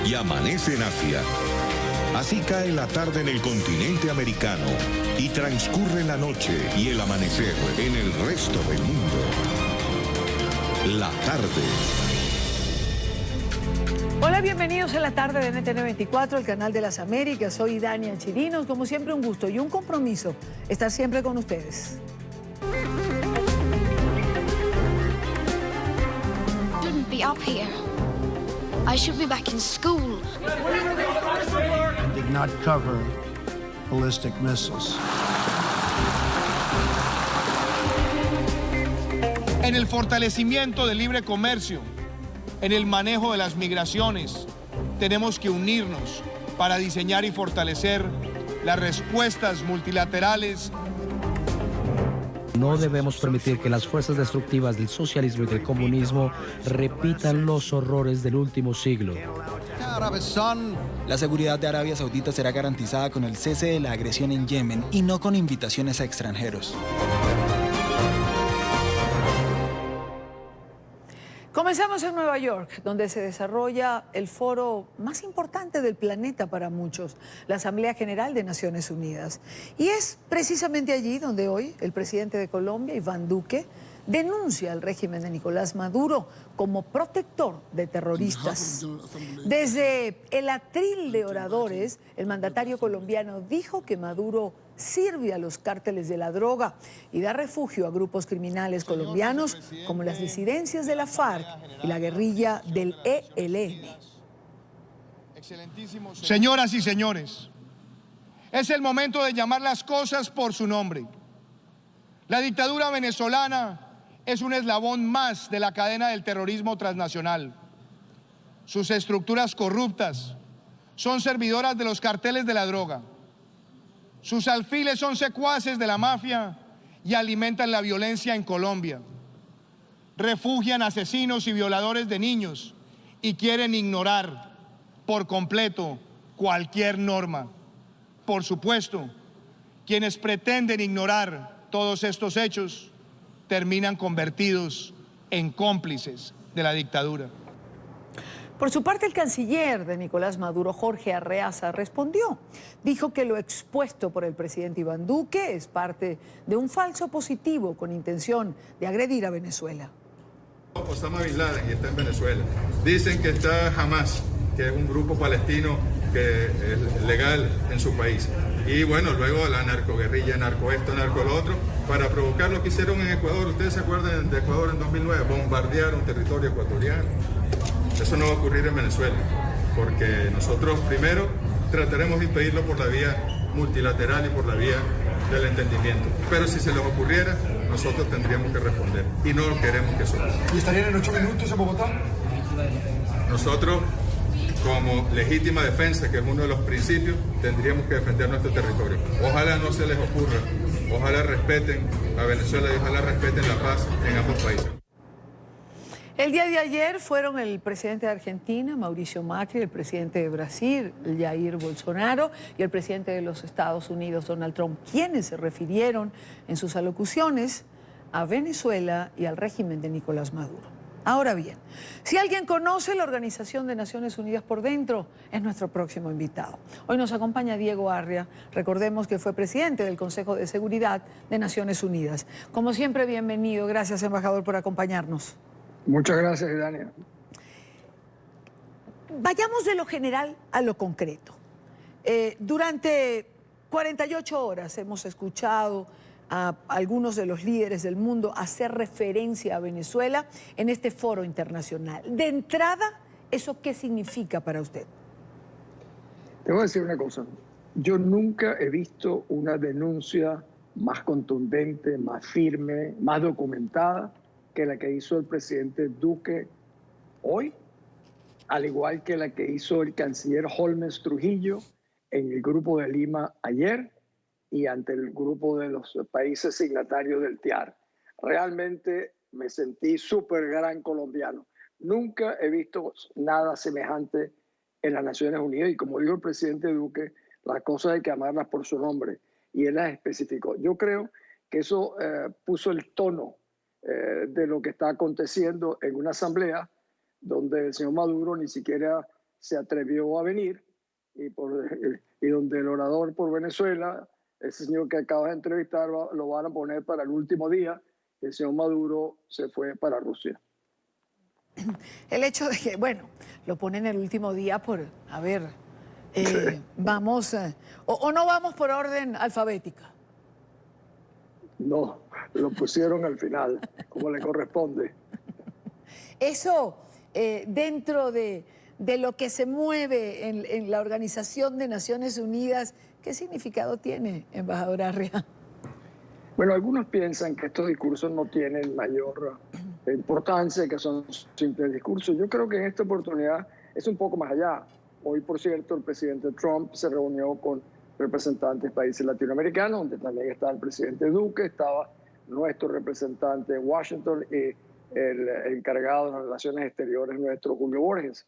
y amanece en Asia. Así cae la tarde en el continente americano y transcurre la noche y el amanecer en el resto del mundo. La tarde. Hola, bienvenidos a la tarde de NTN 24, el canal de las Américas. Soy Dania Chirinos. Como siempre, un gusto y un compromiso estar siempre con ustedes. Shouldn't be up here. I should be back in school. And did not cover ballistic missiles. En el fortalecimiento del libre comercio, en el manejo de las migraciones, tenemos que unirnos para diseñar y fortalecer las respuestas multilaterales. No debemos permitir que las fuerzas destructivas del socialismo y del comunismo repitan los horrores del último siglo. La seguridad de Arabia Saudita será garantizada con el cese de la agresión en Yemen y no con invitaciones a extranjeros. Comenzamos en Nueva York, donde se desarrolla el foro más importante del planeta para muchos, la Asamblea General de Naciones Unidas. Y es precisamente allí donde hoy el presidente de Colombia, Iván Duque, denuncia al régimen de Nicolás Maduro como protector de terroristas. Desde el atril de oradores, el mandatario colombiano dijo que Maduro sirve a los cárteles de la droga y da refugio a grupos criminales colombianos como las disidencias de la FARC y la guerrilla del ELN. Señoras y señores, es el momento de llamar las cosas por su nombre. La dictadura venezolana es un eslabón más de la cadena del terrorismo transnacional. Sus estructuras corruptas son servidoras de los carteles de la droga. Sus alfiles son secuaces de la mafia y alimentan la violencia en Colombia. Refugian asesinos y violadores de niños y quieren ignorar por completo cualquier norma. Por supuesto, quienes pretenden ignorar todos estos hechos terminan convertidos en cómplices de la dictadura. Por su parte, el canciller de Nicolás Maduro, Jorge Arreaza, respondió. Dijo que lo expuesto por el presidente Iván Duque es parte de un falso positivo con intención de agredir a Venezuela. Osama Bin Laden y está en Venezuela. Dicen que está Hamas, que es un grupo palestino que es legal en su país. Y bueno, luego la narcoguerrilla, narco esto, narco lo otro, para provocar lo que hicieron en Ecuador. ¿Ustedes se acuerdan de Ecuador en 2009? Bombardearon territorio ecuatoriano. Eso no va a ocurrir en Venezuela, porque nosotros primero trataremos de impedirlo por la vía multilateral y por la vía del entendimiento. Pero si se les ocurriera, nosotros tendríamos que responder y no queremos que eso pase. ¿Y estarían en 8 minutos en Bogotá? Nosotros, como legítima defensa, que es uno de los principios, tendríamos que defender nuestro territorio. Ojalá no se les ocurra, ojalá respeten a Venezuela y ojalá respeten la paz en ambos países. El día de ayer fueron el presidente de Argentina, Mauricio Macri, el presidente de Brasil, Jair Bolsonaro, y el presidente de los Estados Unidos, Donald Trump, quienes se refirieron en sus alocuciones a Venezuela y al régimen de Nicolás Maduro. Ahora bien, si alguien conoce la Organización de Naciones Unidas por dentro, es nuestro próximo invitado. Hoy nos acompaña Diego Arria, recordemos que fue presidente del Consejo de Seguridad de Naciones Unidas. Como siempre, bienvenido. Gracias, embajador, por acompañarnos. Muchas gracias, Dania. Vayamos de lo general a lo concreto. Durante 48 horas hemos escuchado a algunos de los líderes del mundo hacer referencia a Venezuela en este foro internacional. De entrada, ¿eso qué significa para usted? Te voy a decir una cosa. Yo nunca he visto una denuncia más contundente, más firme, más documentada que la que hizo el presidente Duque hoy, al igual que la que hizo el canciller Holmes Trujillo en el Grupo de Lima ayer y ante el grupo de los países signatarios del TIAR. Realmente me sentí súper gran colombiano. Nunca he visto nada semejante en las Naciones Unidas y como dijo el presidente Duque, las cosas hay que amarlas por su nombre y él las especificó. Yo creo que eso puso el tono de lo que está aconteciendo en una asamblea donde el señor Maduro ni siquiera se atrevió a venir y donde el orador por Venezuela, ese señor que acabas de entrevistar, lo van a poner para el último día. El señor Maduro se fue para Rusia. El hecho de que, bueno, lo ponen el último día por, a ver, vamos, o no vamos por orden alfabética. No, lo pusieron al final, como le corresponde. Eso, dentro de lo que se mueve en la Organización de Naciones Unidas, ¿qué significado tiene, embajador Arria? Bueno, algunos piensan que estos discursos no tienen mayor importancia, que son simples discursos. Yo creo que en esta oportunidad es un poco más allá. Hoy, por cierto, el presidente Trump se reunió con representantes de países latinoamericanos, donde también está el presidente Duque, estaba nuestro representante en Washington y el encargado de las relaciones exteriores, nuestro Julio Borges.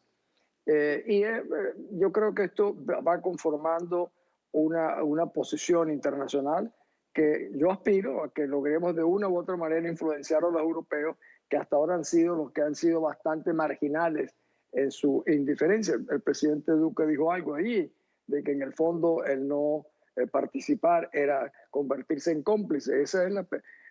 Yo creo que esto va conformando una posición internacional que yo aspiro a que logremos de una u otra manera influenciar a los europeos, que hasta ahora han sido los que han sido bastante marginales en su indiferencia. El presidente Duque dijo algo ahí, de que en el fondo el no participar era convertirse en cómplice. Ese es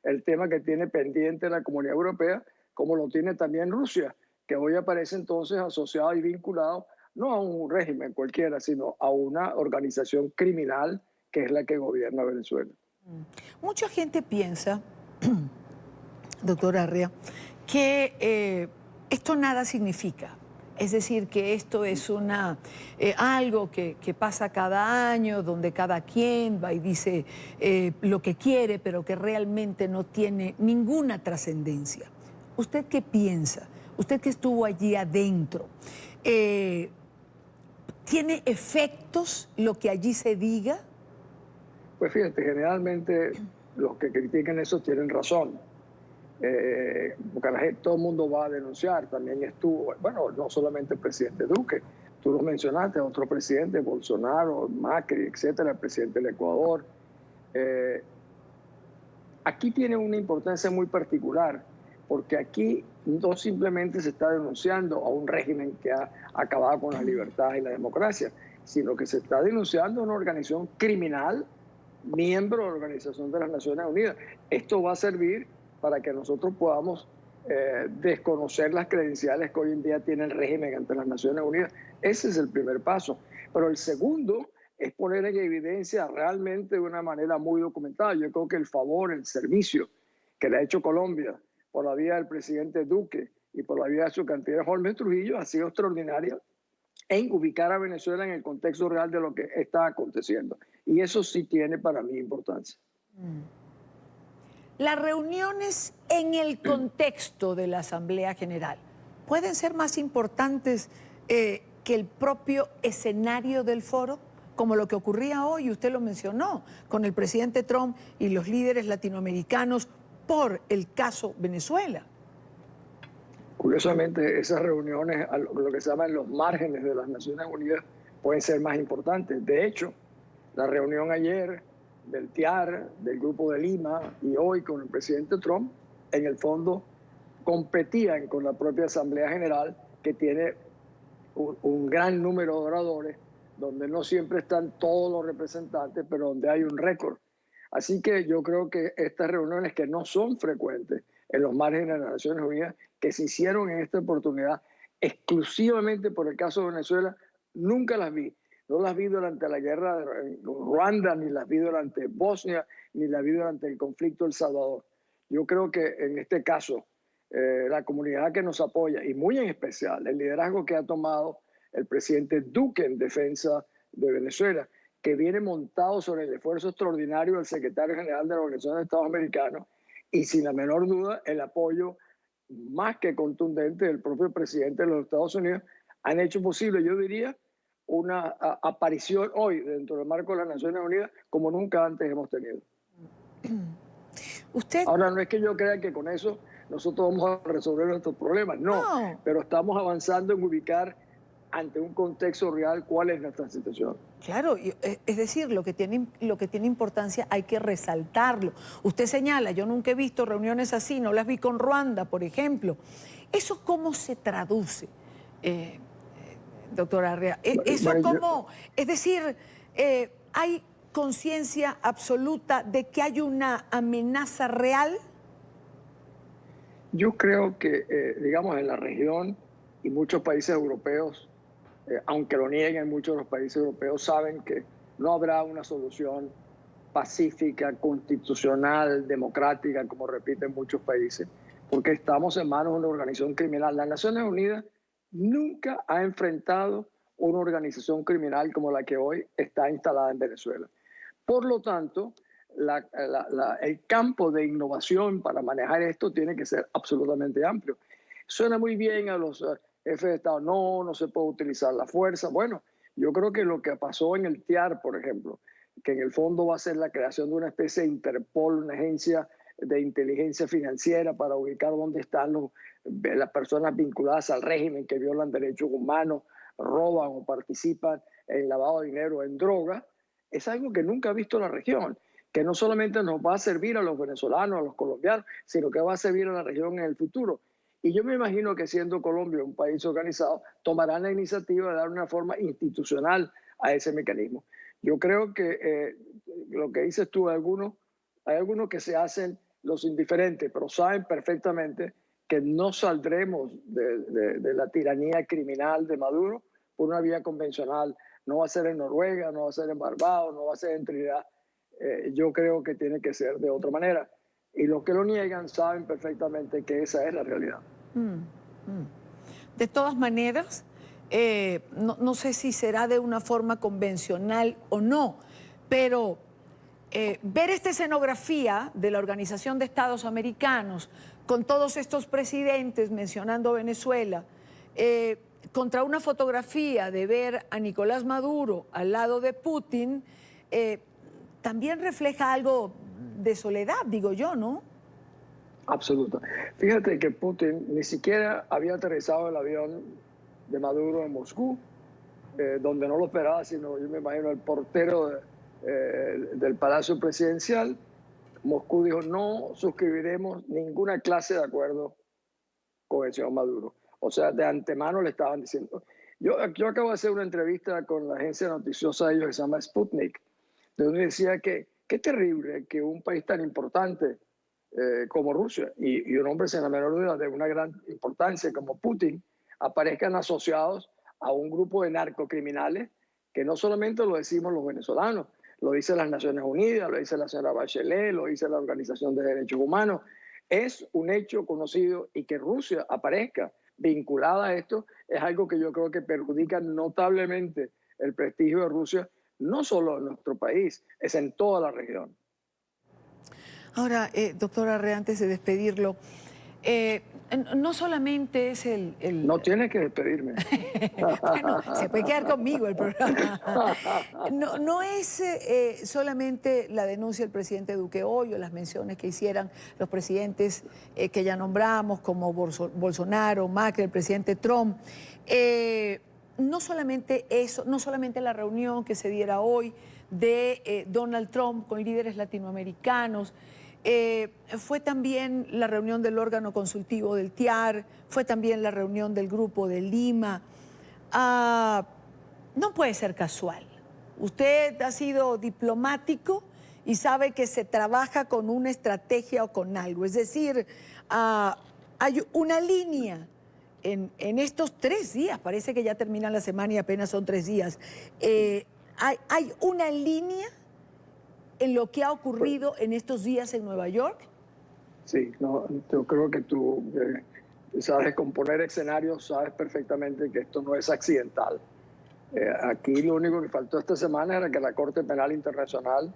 el tema que tiene pendiente la comunidad europea, como lo tiene también Rusia, que hoy aparece entonces asociado y vinculado no a un régimen cualquiera, sino a una organización criminal que es la que gobierna Venezuela. Mucha gente piensa, doctor Arria, que esto nada significa. Es decir, que esto es algo que pasa cada año, donde cada quien va y dice lo que quiere, pero que realmente no tiene ninguna trascendencia. ¿Usted qué piensa? Usted que estuvo allí adentro, ¿tiene efectos lo que allí se diga? Pues fíjate, generalmente los que critican eso tienen razón. Porque todo el mundo va a denunciar. También estuvo, bueno, no solamente el presidente Duque, tú lo mencionaste, otros presidentes, Bolsonaro, Macri, etcétera, el presidente del Ecuador. Aquí tiene una importancia muy particular, porque aquí no simplemente se está denunciando a un régimen que ha acabado con la libertad y la democracia, sino que se está denunciando a una organización criminal, miembro de la Organización de las Naciones Unidas. Esto va a servir para que nosotros podamos desconocer las credenciales que hoy en día tiene el régimen ante las Naciones Unidas. Ese es el primer paso. Pero el segundo es poner en evidencia realmente de una manera muy documentada. Yo creo que el favor, el servicio que le ha hecho Colombia por la vía del presidente Duque y por la vía de su canciller Holmes Trujillo ha sido extraordinario en ubicar a Venezuela en el contexto real de lo que está aconteciendo. Y eso sí tiene para mí importancia. Las reuniones en el contexto de la Asamblea General pueden ser más importantes que el propio escenario del foro, como lo que ocurría hoy, usted lo mencionó, con el presidente Trump y los líderes latinoamericanos por el caso Venezuela. Curiosamente, esas reuniones, lo que se llaman los márgenes de las Naciones Unidas, pueden ser más importantes. De hecho, la reunión ayer del TIAR, del Grupo de Lima, y hoy con el presidente Trump, en el fondo competían con la propia Asamblea General, que tiene un gran número de oradores, donde no siempre están todos los representantes, pero donde hay un récord. Así que yo creo que estas reuniones, que no son frecuentes en los márgenes de las Naciones Unidas, que se hicieron en esta oportunidad exclusivamente por el caso de Venezuela, nunca las vi. No las vi durante la guerra de Ruanda, ni las vi durante Bosnia, ni las vi durante el conflicto de El Salvador. Yo creo que en este caso, la comunidad que nos apoya, y muy en especial el liderazgo que ha tomado el presidente Duque en defensa de Venezuela, que viene montado sobre el esfuerzo extraordinario del secretario general de la Organización de Estados Americanos, y sin la menor duda el apoyo más que contundente del propio presidente de los Estados Unidos, han hecho posible, yo diría, una aparición hoy dentro del marco de las Naciones Unidas como nunca antes hemos tenido. Ahora, no es que yo crea que con eso nosotros vamos a resolver nuestros problemas, no, pero estamos avanzando en ubicar ante un contexto real cuál es nuestra situación. Claro, es decir, lo que tiene importancia hay que resaltarlo. Usted señala, yo nunca he visto reuniones así, no las vi con Ruanda, por ejemplo. ¿Eso cómo se traduce? doctora Arrea. ¿Eso Bueno, cómo? Es decir, ¿hay conciencia absoluta de que hay una amenaza real? Yo creo que, digamos, en la región y muchos países europeos, aunque lo nieguen, muchos de los países europeos saben que no habrá una solución pacífica, constitucional, democrática, como repiten muchos países, porque estamos en manos de una organización criminal. Las Naciones Unidas nunca ha enfrentado una organización criminal como la que hoy está instalada en Venezuela. Por lo tanto, el campo de innovación para manejar esto tiene que ser absolutamente amplio. Suena muy bien a los jefes de Estado, no se puede utilizar la fuerza. Bueno, yo creo que lo que pasó en el TIAR, por ejemplo, que en el fondo va a ser la creación de una especie de Interpol, una agencia de inteligencia financiera para ubicar dónde están las personas vinculadas al régimen que violan derechos humanos, roban o participan en lavado de dinero, en droga, es algo que nunca ha visto la región, que no solamente nos va a servir a los venezolanos, a los colombianos, sino que va a servir a la región en el futuro. Y yo me imagino que siendo Colombia un país organizado, tomarán la iniciativa de dar una forma institucional a ese mecanismo. Yo creo que lo que dices tú, hay algunos que se hacen los indiferentes, pero saben perfectamente que no saldremos de la tiranía criminal de Maduro por una vía convencional. No va a ser en Noruega, no va a ser en Barbados, no va a ser en Trinidad. Yo creo que tiene que ser de otra manera. Y los que lo niegan saben perfectamente que esa es la realidad. De todas maneras, no sé si será de una forma convencional o no, pero ver esta escenografía de la Organización de Estados Americanos con todos estos presidentes mencionando Venezuela, contra una fotografía de ver a Nicolás Maduro al lado de Putin, también refleja algo de soledad, digo yo, ¿no? Absoluto. Fíjate que Putin ni siquiera había aterrizado el avión de Maduro en Moscú, donde no lo esperaba, sino yo me imagino el portero del Palacio Presidencial. Moscú dijo, no suscribiremos ninguna clase de acuerdo con el señor Maduro. O sea, de antemano le estaban diciendo. Yo acabo de hacer una entrevista con la agencia noticiosa de ellos que se llama Sputnik, donde decía que qué terrible que un país tan importante como Rusia y un hombre sin la menor duda de una gran importancia como Putin aparezcan asociados a un grupo de narcocriminales que no solamente lo decimos los venezolanos, lo dicen las Naciones Unidas, lo dice la señora Bachelet, lo dice la Organización de Derechos Humanos. Es un hecho conocido y que Rusia aparezca vinculada a esto es algo que yo creo que perjudica notablemente el prestigio de Rusia, no solo en nuestro país, es en toda la región. Ahora, doctora Arrea, antes de despedirlo, no solamente es el... No tienes que despedirme. Bueno, se puede quedar conmigo el programa. No es solamente la denuncia del presidente Duque hoy o las menciones que hicieran los presidentes que ya nombramos, como Bolsonaro, Macri, el presidente Trump. No solamente eso, no solamente la reunión que se diera hoy de Donald Trump con líderes latinoamericanos, fue también la reunión del órgano consultivo del TIAR, fue también la reunión del Grupo de Lima. No puede ser casual. Usted ha sido diplomático y sabe que se trabaja con una estrategia o con algo. Es decir, hay una línea en estos 3 días, parece que ya termina la semana y apenas son 3 días. Hay una línea en lo que ha ocurrido en estos días en Nueva York. Sí, no, yo creo que tú sabes componer escenarios, sabes perfectamente que esto no es accidental. Aquí lo único que faltó esta semana era que la Corte Penal Internacional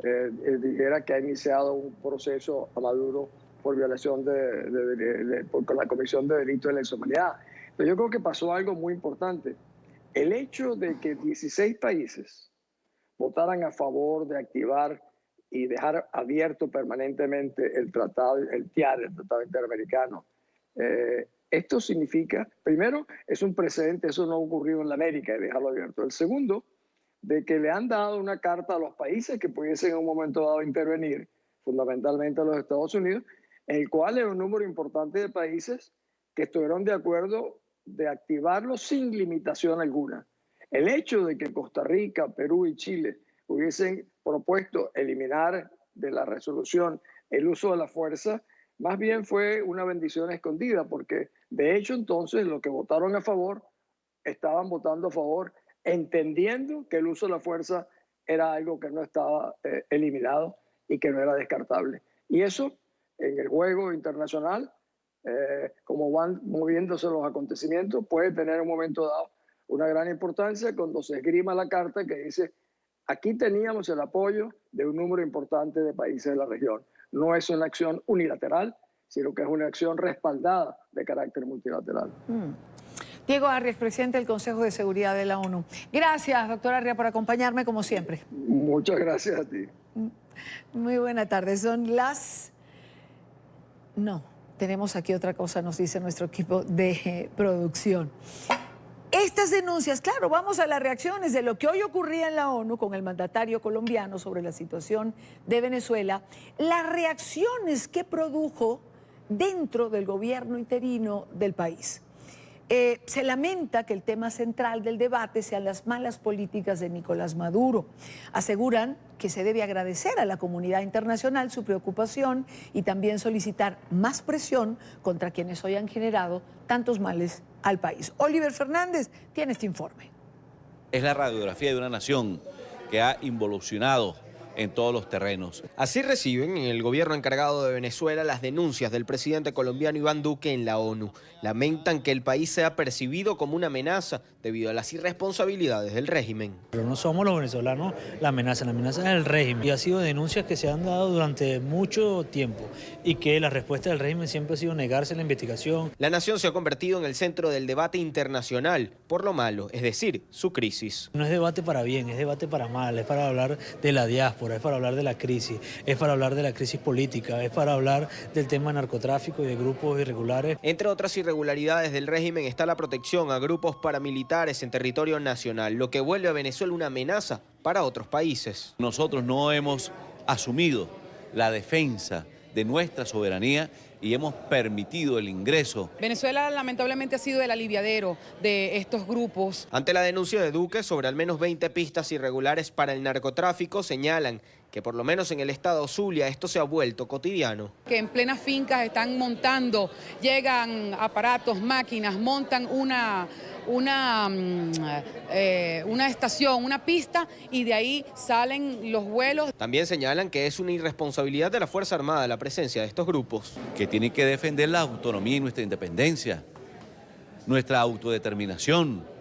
dijera que ha iniciado un proceso a Maduro por violación por la Comisión de Delitos de Lesa Humanidad. Pero yo creo que pasó algo muy importante. El hecho de que 16 países votaran a favor de activar y dejar abierto permanentemente el tratado, el TIAR, el Tratado Interamericano. Esto significa, primero, es un precedente, eso no ha ocurrido en la América, de dejarlo abierto. El segundo, de que le han dado una carta a los países que pudiesen en un momento dado intervenir, fundamentalmente a los Estados Unidos, en el cual era un número importante de países que estuvieron de acuerdo de activarlo sin limitación alguna. El hecho de que Costa Rica, Perú y Chile hubiesen propuesto eliminar de la resolución el uso de la fuerza, más bien fue una bendición escondida, porque de hecho entonces los que votaron a favor estaban votando a favor, entendiendo que el uso de la fuerza era algo que no estaba eliminado y que no era descartable. Y eso, en el juego internacional, como van moviéndose los acontecimientos, puede tener en un momento dado una gran importancia cuando se esgrima la carta que dice: aquí teníamos el apoyo de un número importante de países de la región. No es una acción unilateral, sino que es una acción respaldada de carácter multilateral. Diego Arria, presidente del Consejo de Seguridad de la ONU. Gracias, doctor Arria, por acompañarme como siempre. Muchas gracias a ti. Muy buena tarde. Son las... No, tenemos aquí otra cosa, nos dice nuestro equipo de producción. Estas denuncias, claro, vamos a las reacciones de lo que hoy ocurría en la ONU con el mandatario colombiano sobre la situación de Venezuela, las reacciones que produjo dentro del gobierno interino del país. Se lamenta que el tema central del debate sean las malas políticas de Nicolás Maduro. Aseguran que se debe agradecer a la comunidad internacional su preocupación y también solicitar más presión contra quienes hoy han generado tantos males al país. Oliver Fernández tiene este informe. Es la radiografía de una nación que ha involucionado en todos los terrenos. Así reciben en el gobierno encargado de Venezuela las denuncias del presidente colombiano Iván Duque en la ONU. Lamentan que el país sea percibido como una amenaza debido a las irresponsabilidades del régimen. Pero no somos los venezolanos la amenaza es el régimen. Y ha sido denuncias que se han dado durante mucho tiempo y que la respuesta del régimen siempre ha sido negarse a la investigación. La nación se ha convertido en el centro del debate internacional por lo malo, es decir, su crisis. No es debate para bien, es debate para mal, es para hablar de la diáspora, es para hablar de la crisis, es para hablar de la crisis política, es para hablar del tema de narcotráfico y de grupos irregulares. Entre otras irregularidades del régimen está la protección a grupos paramilitares en territorio nacional, lo que vuelve a Venezuela una amenaza para otros países. Nosotros no hemos asumido la defensa de nuestra soberanía y hemos permitido el ingreso. Venezuela lamentablemente ha sido el aliviadero de estos grupos. Ante la denuncia de Duque sobre al menos 20 pistas irregulares para el narcotráfico, señalan que por lo menos en el estado Zulia esto se ha vuelto cotidiano. Que en plenas fincas están montando, llegan aparatos, máquinas, montan una estación, una pista, y de ahí salen los vuelos. También señalan que es una irresponsabilidad de la Fuerza Armada la presencia de estos grupos. Que tienen que defender la autonomía y nuestra independencia, nuestra autodeterminación,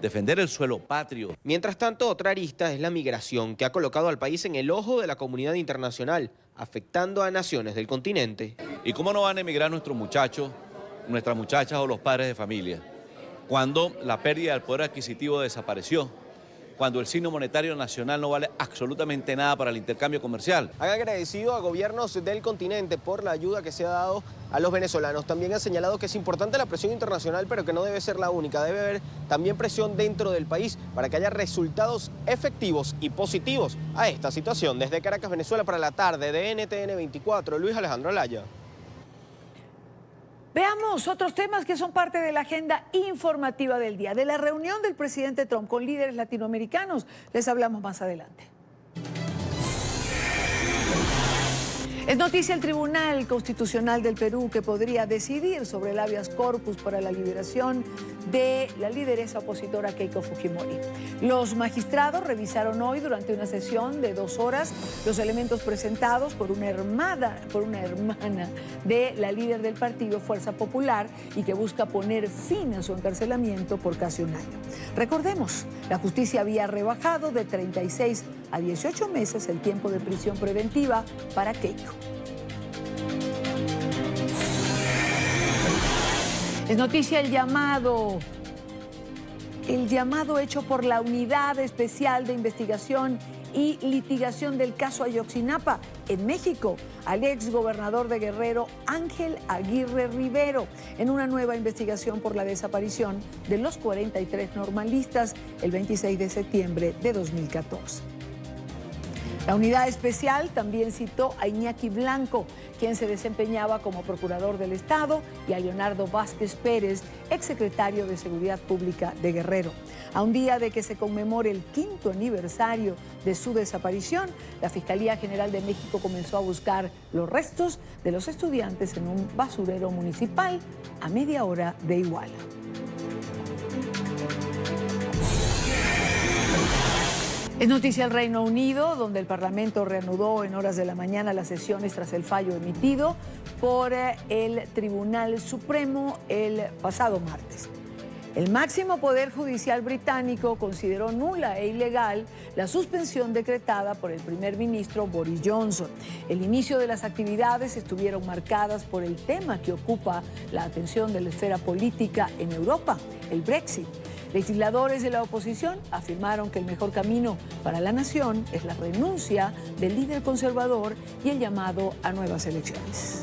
defender el suelo patrio. Mientras tanto, otra arista es la migración, que ha colocado al país en el ojo de la comunidad internacional, afectando a naciones del continente. ¿Y cómo no van a emigrar nuestros muchachos, nuestras muchachas o los padres de familia? Cuando la pérdida del poder adquisitivo desapareció, cuando el signo monetario nacional no vale absolutamente nada para el intercambio comercial. Han agradecido a gobiernos del continente por la ayuda que se ha dado a los venezolanos. También han señalado que es importante la presión internacional, pero que no debe ser la única. Debe haber también presión dentro del país para que haya resultados efectivos y positivos a esta situación. Desde Caracas, Venezuela, para la tarde de NTN 24, Luis Alejandro Alaya. Veamos otros temas que son parte de la agenda informativa del día. De la reunión del presidente Trump con líderes latinoamericanos, les hablamos más adelante. Es noticia el Tribunal Constitucional del Perú que podría decidir sobre el habeas corpus para la liberación de la lideresa opositora Keiko Fujimori. Los magistrados revisaron hoy durante una sesión de 2 horas los elementos presentados por una hermana de la líder del partido Fuerza Popular y que busca poner fin a su encarcelamiento por casi un año. Recordemos, la justicia había rebajado de 36 a 18 meses el tiempo de prisión preventiva para Keiko. Es noticia el llamado hecho por la Unidad Especial de Investigación y Litigación del caso Ayotzinapa en México al exgobernador de Guerrero, Ángel Aguirre Rivero, en una nueva investigación por la desaparición de los 43 normalistas el 26 de septiembre de 2014. La unidad especial también citó a Iñaki Blanco, quien se desempeñaba como procurador del Estado, y a Leonardo Vázquez Pérez, exsecretario de Seguridad Pública de Guerrero. A un día de que se conmemore el 5º aniversario de su desaparición, la Fiscalía General de México comenzó a buscar los restos de los estudiantes en un basurero municipal a media hora de Iguala. Es noticia el Reino Unido, donde el Parlamento reanudó en horas de la mañana las sesiones tras el fallo emitido por el Tribunal Supremo el pasado martes. El máximo poder judicial británico consideró nula e ilegal la suspensión decretada por el primer ministro Boris Johnson. El inicio de las actividades estuvieron marcadas por el tema que ocupa la atención de la esfera política en Europa, el Brexit. Legisladores de la oposición afirmaron que el mejor camino para la nación es la renuncia del líder conservador y el llamado a nuevas elecciones.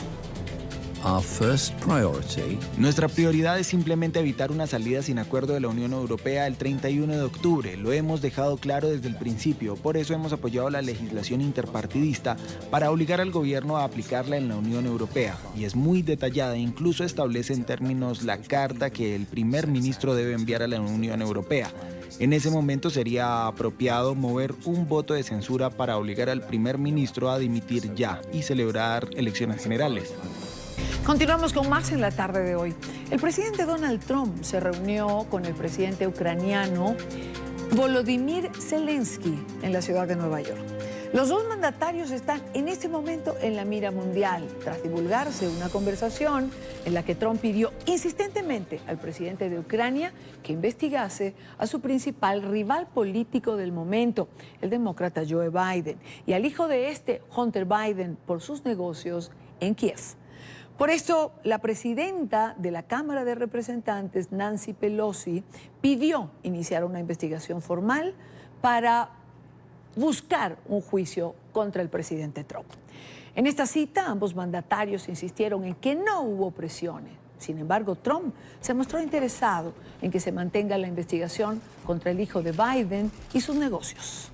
Nuestra prioridad es simplemente evitar una salida sin acuerdo de la Unión Europea el 31 de octubre. Lo hemos dejado claro desde el principio. Por eso hemos apoyado la legislación interpartidista para obligar al gobierno a aplicarla en la Unión Europea. Y es muy detallada, incluso establece en términos la carta que el primer ministro debe enviar a la Unión Europea. En ese momento sería apropiado mover un voto de censura para obligar al primer ministro a dimitir ya y celebrar elecciones generales. Continuamos con más en la tarde de hoy. El presidente Donald Trump se reunió con el presidente ucraniano Volodymyr Zelensky en la ciudad de Nueva York. Los dos mandatarios están en este momento en la mira mundial, tras divulgarse una conversación en la que Trump pidió insistentemente al presidente de Ucrania que investigase a su principal rival político del momento, el demócrata Joe Biden, y al hijo de este, Hunter Biden, por sus negocios en Kiev. Por esto, la presidenta de la Cámara de Representantes, Nancy Pelosi, pidió iniciar una investigación formal para buscar un juicio contra el presidente Trump. En esta cita, ambos mandatarios insistieron en que no hubo presiones. Sin embargo, Trump se mostró interesado en que se mantenga la investigación contra el hijo de Biden y sus negocios.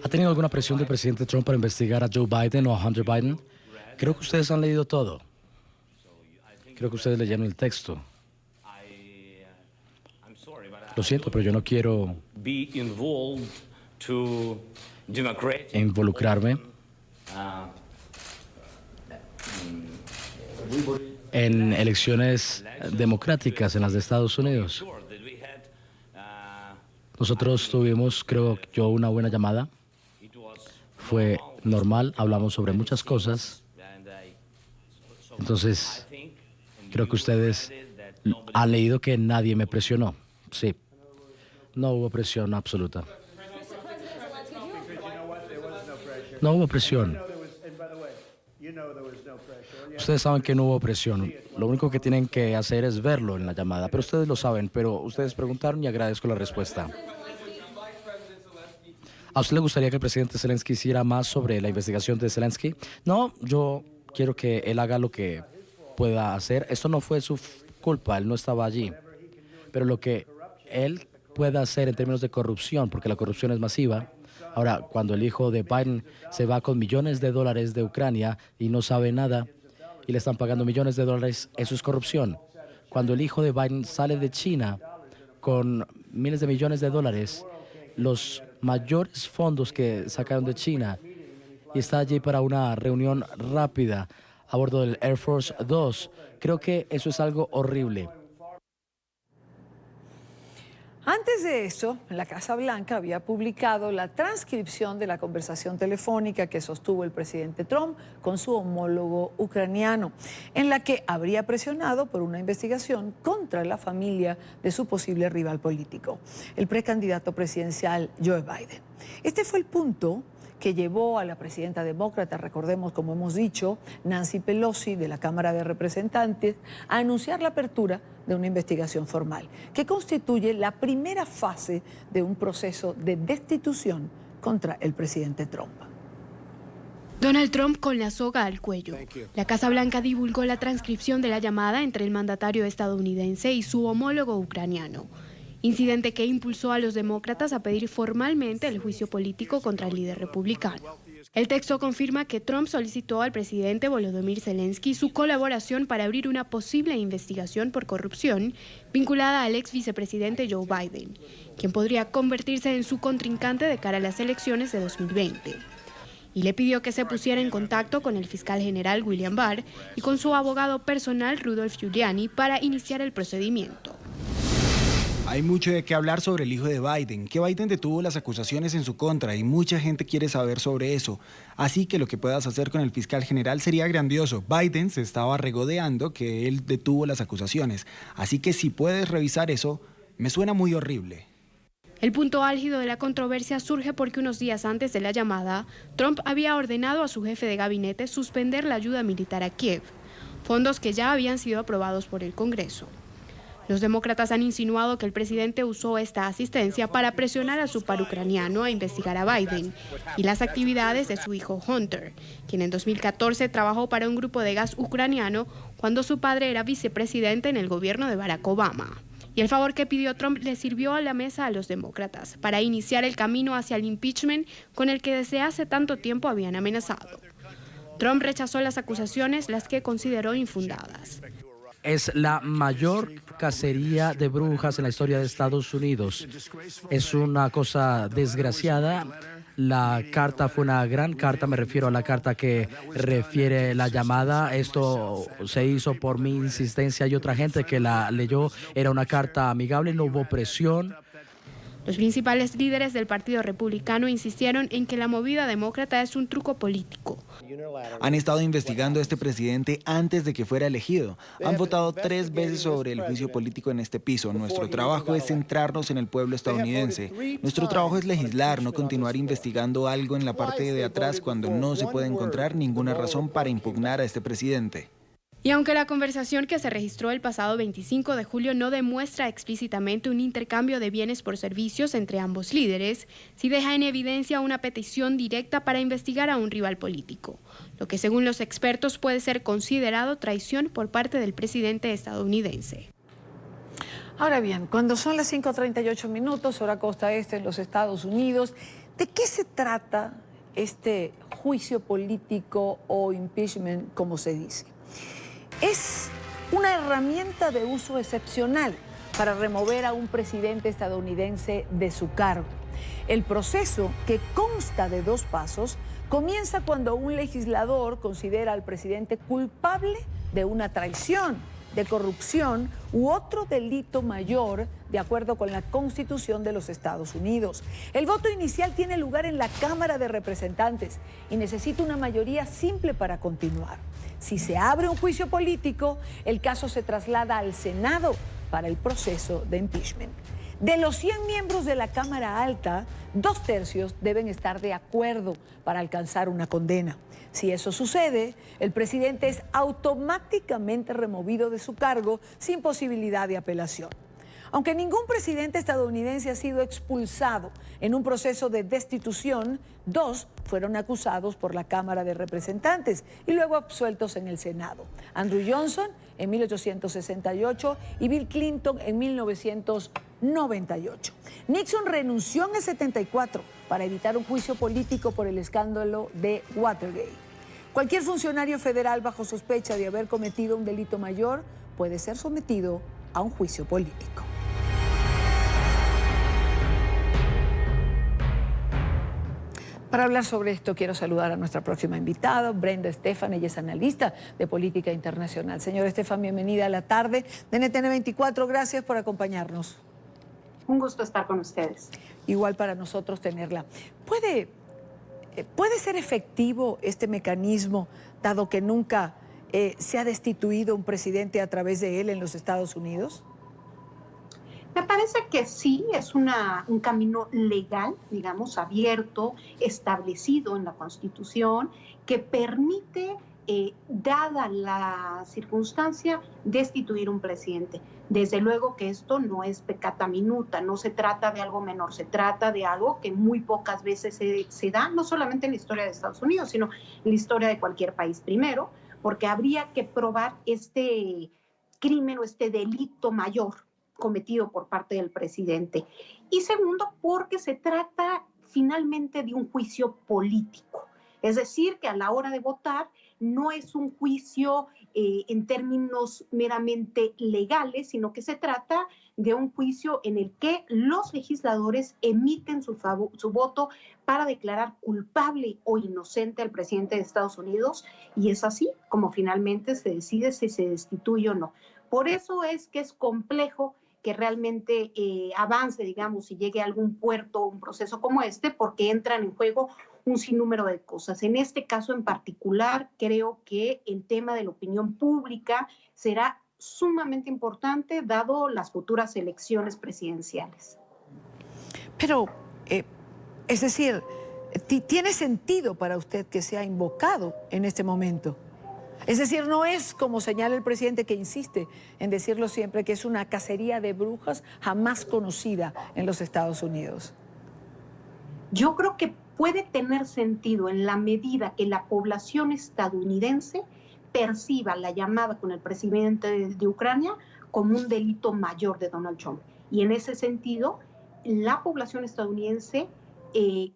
¿Ha tenido alguna presión del presidente Trump para investigar a Joe Biden o a Hunter Biden? Creo que ustedes han leído todo. Creo que ustedes leyeron el texto. Lo siento, pero yo no quiero involucrarme en elecciones democráticas en las de Estados Unidos. Nosotros tuvimos, creo yo, una buena llamada. Fue normal, hablamos sobre muchas cosas. Entonces, creo que ustedes han leído que nadie me presionó. Sí, no hubo presión absoluta. No hubo presión. Ustedes saben que no hubo presión. Lo único que tienen que hacer es verlo en la llamada. Pero ustedes lo saben, pero ustedes preguntaron y agradezco la respuesta. ¿A usted le gustaría que el presidente Zelensky hiciera más sobre la investigación de Zelensky? No, yo quiero que él haga lo que pueda hacer. Esto no fue su culpa, él no estaba allí. Pero lo que él pueda hacer en términos de corrupción, porque la corrupción es masiva. Ahora, cuando el hijo de Biden se va con millones de dólares de Ucrania y no sabe nada y le están pagando millones de dólares, eso es corrupción. Cuando el hijo de Biden sale de China con miles de millones de dólares, los mayores fondos que sacaron de China, y está allí para una reunión rápida a bordo del Air Force 2, creo que eso es algo horrible. Antes de eso, la Casa Blanca había publicado la transcripción de la conversación telefónica que sostuvo el presidente Trump con su homólogo ucraniano, en la que habría presionado por una investigación contra la familia de su posible rival político, el precandidato presidencial Joe Biden. Este fue el punto que llevó a la presidenta demócrata, recordemos, como hemos dicho, Nancy Pelosi, de la Cámara de Representantes, a anunciar la apertura de una investigación formal, que constituye la primera fase de un proceso de destitución contra el presidente Trump. Donald Trump con la soga al cuello. La Casa Blanca divulgó la transcripción de la llamada entre el mandatario estadounidense y su homólogo ucraniano. incidente que impulsó a los demócratas a pedir formalmente el juicio político contra el líder republicano. El texto confirma que Trump solicitó al presidente Volodymyr Zelensky su colaboración para abrir una posible investigación por corrupción vinculada al ex vicepresidente Joe Biden, quien podría convertirse en su contrincante de cara a las elecciones de 2020. Y le pidió que se pusiera en contacto con el fiscal general William Barr y con su abogado personal Rudolph Giuliani para iniciar el procedimiento. Hay mucho de qué hablar sobre el hijo de Biden, que Biden detuvo las acusaciones en su contra y mucha gente quiere saber sobre eso. Así que lo que puedas hacer con el fiscal general sería grandioso. Biden se estaba regodeando que él detuvo las acusaciones. Así que si puedes revisar eso, me suena muy horrible. El punto álgido de la controversia surge porque unos días antes de la llamada, Trump había ordenado a su jefe de gabinete suspender la ayuda militar a Kiev, fondos que ya habían sido aprobados por el Congreso. Los demócratas han insinuado que el presidente usó esta asistencia para presionar a su par ucraniano a investigar a Biden y las actividades de su hijo Hunter, quien en 2014 trabajó para un grupo de gas ucraniano cuando su padre era vicepresidente en el gobierno de Barack Obama. Y el favor que pidió Trump le sirvió a la mesa a los demócratas para iniciar el camino hacia el impeachment con el que desde hace tanto tiempo habían amenazado. Trump rechazó las acusaciones, las que consideró infundadas. Es la mayor cacería de brujas en la historia de Estados Unidos. Es una cosa desgraciada. La carta fue una gran carta, me refiero a la carta que refiere la llamada. Esto se hizo por mi insistencia y otra gente que la leyó. Era una carta amigable, no hubo presión. Los principales líderes del Partido Republicano insistieron en que la movida demócrata es un truco político. Han estado investigando a este presidente antes de que fuera elegido. Han votado 3 veces sobre el juicio político en este piso. Nuestro trabajo es centrarnos en el pueblo estadounidense. Nuestro trabajo es legislar, no continuar investigando algo en la parte de atrás cuando no se puede encontrar ninguna razón para impugnar a este presidente. Y aunque la conversación que se registró el pasado 25 de julio no demuestra explícitamente un intercambio de bienes por servicios entre ambos líderes, sí deja en evidencia una petición directa para investigar a un rival político, lo que según los expertos puede ser considerado traición por parte del presidente estadounidense. Ahora bien, cuando son las 5:38 minutos, hora costa este en los Estados Unidos, ¿de qué se trata este juicio político o impeachment, como se dice? Es una herramienta de uso excepcional para remover a un presidente estadounidense de su cargo. El proceso, que consta de 2 pasos, comienza cuando un legislador considera al presidente culpable de una traición, de corrupción u otro delito mayor, de acuerdo con la Constitución de los Estados Unidos. El voto inicial tiene lugar en la Cámara de Representantes y necesita una mayoría simple para continuar. Si se abre un juicio político, el caso se traslada al Senado para el proceso de impeachment. De los 100 miembros de la Cámara Alta, 2/3 deben estar de acuerdo para alcanzar una condena. Si eso sucede, el presidente es automáticamente removido de su cargo sin posibilidad de apelación. Aunque ningún presidente estadounidense ha sido expulsado en un proceso de destitución, 2 fueron acusados por la Cámara de Representantes y luego absueltos en el Senado. Andrew Johnson en 1868 y Bill Clinton en 1998. Nixon renunció en el 74 para evitar un juicio político por el escándalo de Watergate. Cualquier funcionario federal bajo sospecha de haber cometido un delito mayor puede ser sometido a un juicio político. Para hablar sobre esto, quiero saludar a nuestra próxima invitada, Brenda Estefan. Ella es analista de política internacional. Señora Estefan, bienvenida a la tarde de NTN 24. Gracias por acompañarnos. Un gusto estar con ustedes. Igual para nosotros tenerla. ¿Puede ser efectivo este mecanismo, dado que nunca se ha destituido un presidente a través de él en los Estados Unidos? Me parece que sí, es un camino legal, digamos, abierto, establecido en la Constitución, que permite, dada la circunstancia, destituir un presidente. Desde luego que esto no es peccata minuta, no se trata de algo menor, se trata de algo que muy pocas veces se da, no solamente en la historia de Estados Unidos, sino en la historia de cualquier país primero, porque habría que probar este crimen o este delito mayor cometido por parte del presidente. Y segundo, porque se trata finalmente de un juicio político. Es decir, que a la hora de votar no es un juicio en términos meramente legales, sino que se trata de un juicio en el que los legisladores emiten su voto para declarar culpable o inocente al presidente de Estados Unidos, y es así como finalmente se decide si se destituye o no. Por eso es que es complejo que realmente avance, digamos, y llegue a algún puerto o un proceso como este, porque entran en juego un sinnúmero de cosas. En este caso en particular, creo que el tema de la opinión pública será sumamente importante dado las futuras elecciones presidenciales. Pero, es decir, ¿tiene sentido para usted que sea invocado en este momento? Es decir, no es como señala el presidente, que insiste en decirlo siempre, que es una cacería de brujas jamás conocida en los Estados Unidos. Yo creo que puede tener sentido en la medida que la población estadounidense perciba la llamada con el presidente de Ucrania como un delito mayor de Donald Trump. Y en ese sentido, la población estadounidense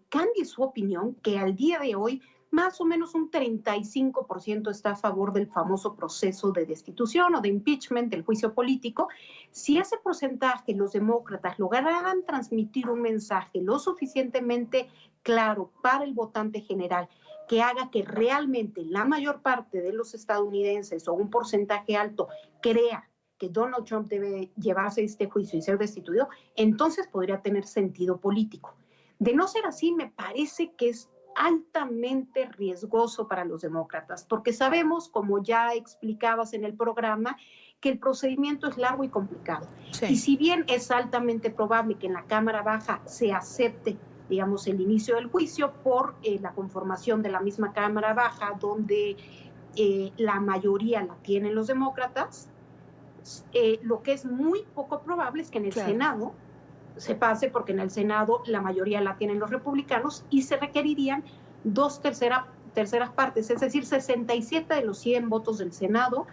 cambie su opinión, que al día de hoy más o menos un 35% está a favor del famoso proceso de destitución o de impeachment, del juicio político. Si ese porcentaje, los demócratas, lograran transmitir un mensaje lo suficientemente claro para el votante general, que haga que realmente la mayor parte de los estadounidenses o un porcentaje alto crea que Donald Trump debe llevarse este juicio y ser destituido, entonces podría tener sentido político. De no ser así, me parece que es altamente riesgoso para los demócratas, porque sabemos, como ya explicabas en el programa, que el procedimiento es largo y complicado. Sí. Y si bien es altamente probable que en la Cámara Baja se acepte, digamos, el inicio del juicio por la conformación de la misma Cámara Baja, donde la mayoría la tienen los demócratas, lo que es muy poco probable es que en el Senado se pase, porque en el Senado la mayoría la tienen los republicanos y se requerirían 2/3 partes, es decir, 67 de los 100 votos del Senado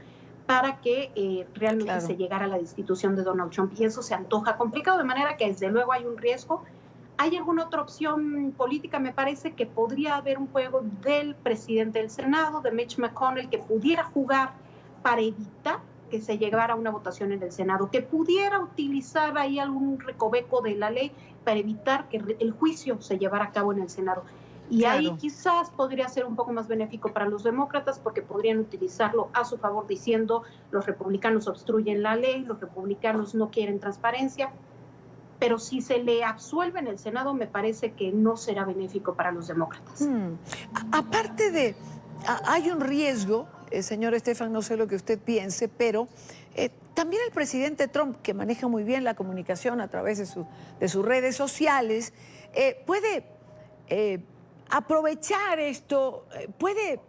para que realmente se llegara a la destitución de Donald Trump, y eso se antoja complicado, de manera que desde luego hay un riesgo. ¿Hay alguna otra opción política? Me parece que podría haber un juego del presidente del Senado, de Mitch McConnell, que pudiera jugar para evitar que se llegara a una votación en el Senado, que pudiera utilizar ahí algún recoveco de la ley para evitar que el juicio se llevara a cabo en el Senado. Y ahí quizás podría ser un poco más benéfico para los demócratas, porque podrían utilizarlo a su favor diciendo los republicanos obstruyen la ley, los republicanos no quieren transparencia. Pero si se le absuelve en el Senado, me parece que no será benéfico para los demócratas. Aparte de, hay un riesgo, señor Stephan, no sé lo que usted piense, pero también el presidente Trump, que maneja muy bien la comunicación a través de sus redes sociales, puede aprovechar esto, puede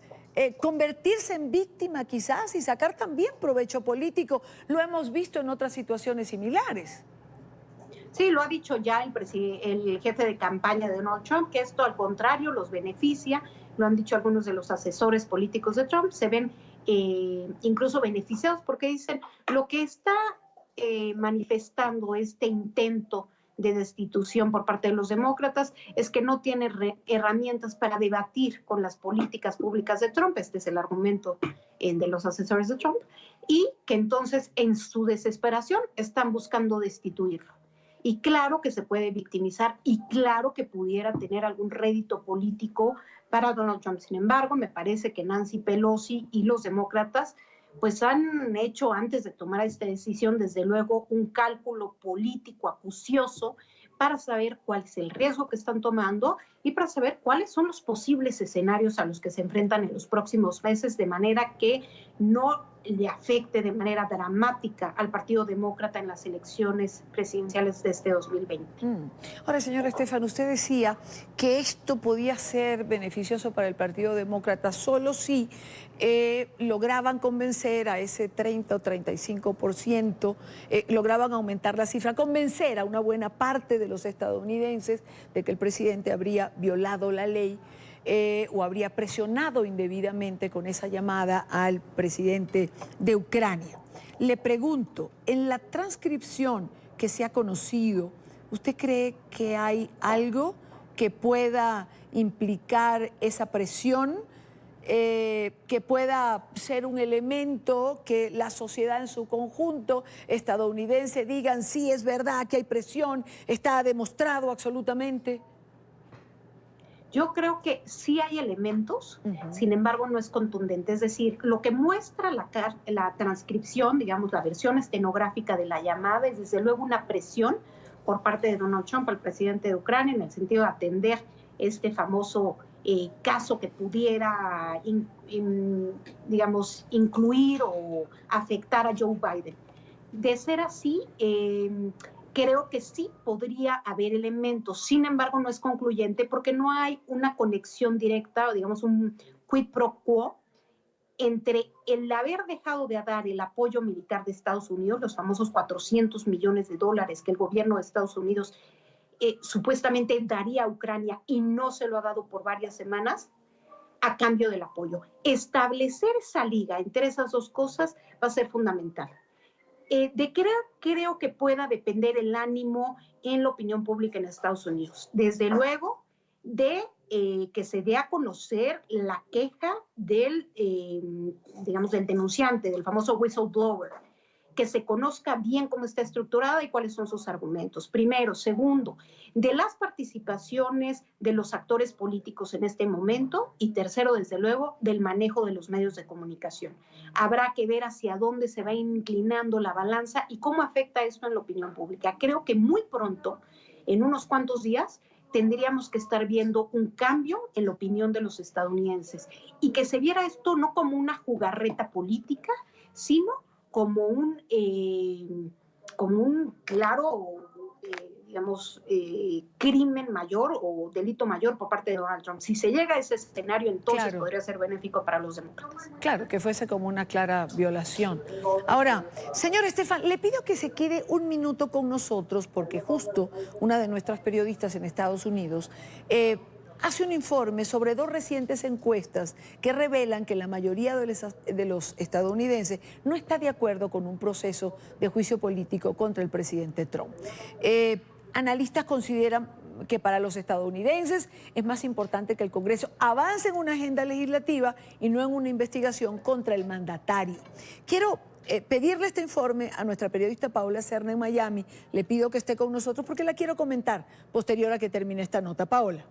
convertirse en víctima quizás y sacar también provecho político. Lo hemos visto en otras situaciones similares. Sí, lo ha dicho ya el jefe de campaña de Donald Trump, que esto al contrario los beneficia. Lo han dicho algunos de los asesores políticos de Trump, se ven incluso beneficiados, porque dicen lo que está manifestando este intento de destitución por parte de los demócratas es que no tiene herramientas para debatir con las políticas públicas de Trump. Este es el argumento de los asesores de Trump, y que entonces en su desesperación están buscando destituirlo. Y claro que se puede victimizar, y claro que pudiera tener algún rédito político para Donald Trump. Sin embargo, me parece que Nancy Pelosi y los demócratas pues han hecho, antes de tomar esta decisión, desde luego un cálculo político acucioso para saber cuál es el riesgo que están tomando y para saber cuáles son los posibles escenarios a los que se enfrentan en los próximos meses, de manera que no le afecte de manera dramática al Partido Demócrata en las elecciones presidenciales de este 2020. Ahora, señor Stephan, usted decía que esto podía ser beneficioso para el Partido Demócrata solo si lograban convencer a ese 30 o 35%, lograban aumentar la cifra, convencer a una buena parte de los estadounidenses de que el presidente habría violado la ley o habría presionado indebidamente con esa llamada al presidente de Ucrania. Le pregunto, en la transcripción que se ha conocido, ¿usted cree que hay algo que pueda implicar esa presión, que pueda ser un elemento que la sociedad en su conjunto estadounidense digan sí, es verdad que hay presión, está demostrado absolutamente? Yo creo que sí hay elementos, sin embargo no es contundente. Es decir, lo que muestra la transcripción, digamos, la versión estenográfica de la llamada es desde luego una presión por parte de Donald Trump al presidente de Ucrania en el sentido de atender este famoso caso que pudiera, digamos, incluir o afectar a Joe Biden. De ser así, creo que sí podría haber elementos, sin embargo no es concluyente porque no hay una conexión directa o digamos un quid pro quo entre el haber dejado de dar el apoyo militar de Estados Unidos, los famosos $400 millones que el gobierno de Estados Unidos supuestamente daría a Ucrania y no se lo ha dado por varias semanas, a cambio del apoyo. Establecer esa liga entre esas dos cosas va a ser fundamental. Creo que pueda depender el ánimo en la opinión pública en Estados Unidos. Desde luego, de que se dé a conocer la queja del, digamos, del denunciante, del famoso whistleblower, que se conozca bien cómo está estructurada y cuáles son sus argumentos. Primero. Segundo, de las participaciones de los actores políticos en este momento. Y tercero, desde luego, del manejo de los medios de comunicación. Habrá que ver hacia dónde se va inclinando la balanza y cómo afecta esto en la opinión pública. Creo que muy pronto, en unos cuantos días, tendríamos que estar viendo un cambio en la opinión de los estadounidenses y que se viera esto no como una jugarreta política, sino como un claro, digamos, crimen mayor o delito mayor por parte de Donald Trump. Si se llega a ese escenario, entonces podría ser benéfico para los demócratas. Claro, que fuese como una clara violación. Ahora, señor Estefan, le pido que se quede un minuto con nosotros porque justo una de nuestras periodistas en Estados Unidos hace un informe sobre 2 recientes encuestas que revelan que la mayoría de los estadounidenses no está de acuerdo con un proceso de juicio político contra el presidente Trump. Analistas consideran que para los estadounidenses es más importante que el Congreso avance en una agenda legislativa y no en una investigación contra el mandatario. Quiero pedirle este informe a nuestra periodista Paola Serna en Miami. Le pido que esté con nosotros porque la quiero comentar posterior a que termine esta nota. Paola.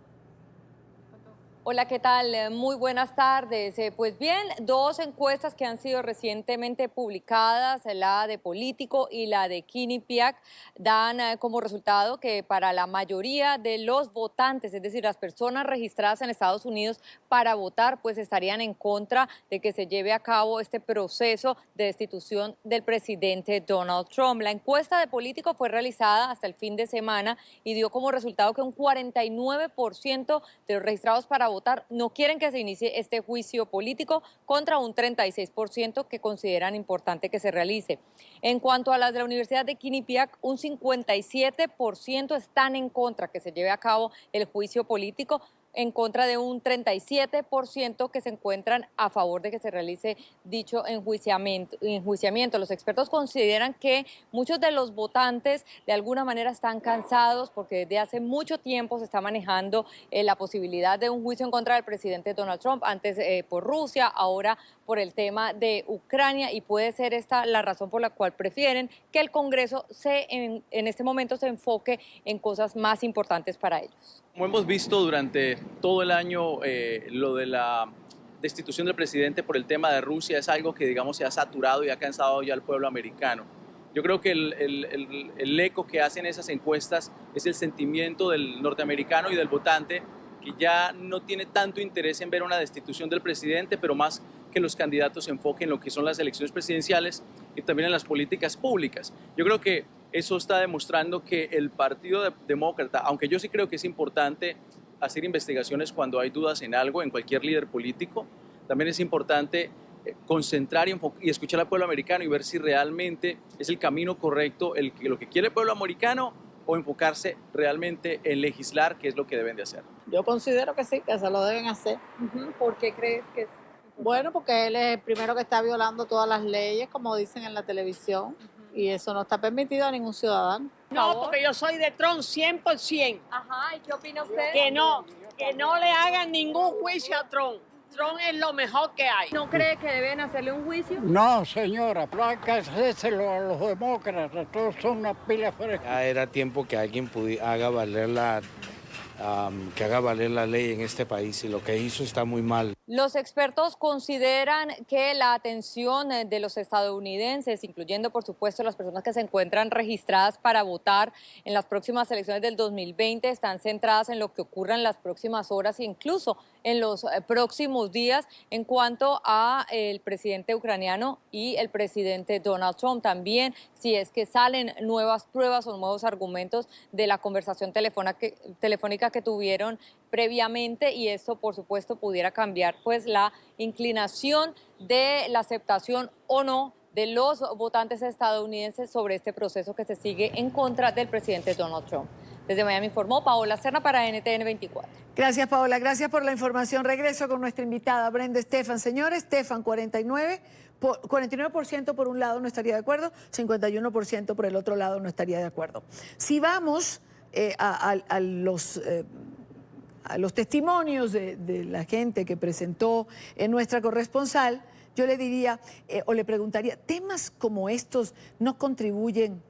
Hola, ¿qué tal? Muy buenas tardes. Pues bien, 2 encuestas que han sido recientemente publicadas, la de Político y la de Quinnipiac, dan como resultado que para la mayoría de los votantes, es decir, las personas registradas en Estados Unidos para votar, pues estarían en contra de que se lleve a cabo este proceso de destitución del presidente Donald Trump. La encuesta de Político fue realizada hasta el fin de semana y dio como resultado que un 49% de los registrados para votar no quieren que se inicie este juicio político contra un 36% que consideran importante que se realice. En cuanto a las de la Universidad de Quinnipiac, un 57% están en contra que se lleve a cabo el juicio político, en contra de un 37% que se encuentran a favor de que se realice dicho enjuiciamiento. Los expertos consideran que muchos de los votantes de alguna manera están cansados porque desde hace mucho tiempo se está manejando la posibilidad de un juicio en contra del presidente Donald Trump, antes por Rusia, ahora por el tema de Ucrania, y puede ser esta la razón por la cual prefieren que el Congreso en este momento se enfoque en cosas más importantes para ellos. Como hemos visto durante todo el año, lo de la destitución del presidente por el tema de Rusia es algo que, digamos, se ha saturado y ha cansado ya al pueblo americano. Yo creo que el eco que hacen esas encuestas es el sentimiento del norteamericano y del votante, que ya no tiene tanto interés en ver una destitución del presidente, pero más que los candidatos se enfoquen en lo que son las elecciones presidenciales y también en las políticas públicas. Yo creo que eso está demostrando que el Partido Demócrata, aunque yo sí creo que es importante hacer investigaciones cuando hay dudas en algo, en cualquier líder político, también es importante concentrar y escuchar al pueblo americano y ver si realmente es el camino correcto lo que quiere el pueblo americano, o enfocarse realmente en legislar, que es lo que deben de hacer. Yo considero que sí, que se lo deben hacer. ¿Por qué crees que es Bueno, porque él es el primero que está violando todas las leyes, como dicen en la televisión, y eso no está permitido a ningún ciudadano. No, porque yo soy de Trump 100%. Ajá, ¿y qué opina usted? Que no le hagan ningún juicio a Trump. Trump es lo mejor que hay. ¿No cree que deben hacerle un juicio? No, señora, hay que hacérselo a los demócratas, todos son una pila fresca. Ya era tiempo que alguien haga valer la ley en este país, y lo que hizo está muy mal. Los expertos consideran que la atención de los estadounidenses, incluyendo por supuesto las personas que se encuentran registradas para votar en las próximas elecciones del 2020, están centradas en lo que ocurra en las próximas horas e incluso en los próximos días en cuanto a el presidente ucraniano y el presidente Donald Trump. También si es que salen nuevas pruebas o nuevos argumentos de la conversación telefónica que tuvieron previamente, y esto por supuesto pudiera cambiar pues la inclinación de la aceptación o no de los votantes estadounidenses sobre este proceso que se sigue en contra del presidente Donald Trump. Desde Miami informó Paola Serna para NTN 24. Gracias, Paola. Gracias por la información. Regreso con nuestra invitada, Brenda Estefan. Señores, Estefan, 49% por un lado no estaría de acuerdo, 51% por el otro lado no estaría de acuerdo. Si vamos a los testimonios de la gente que presentó nuestra corresponsal, yo le diría o le preguntaría, ¿temas como estos no contribuyen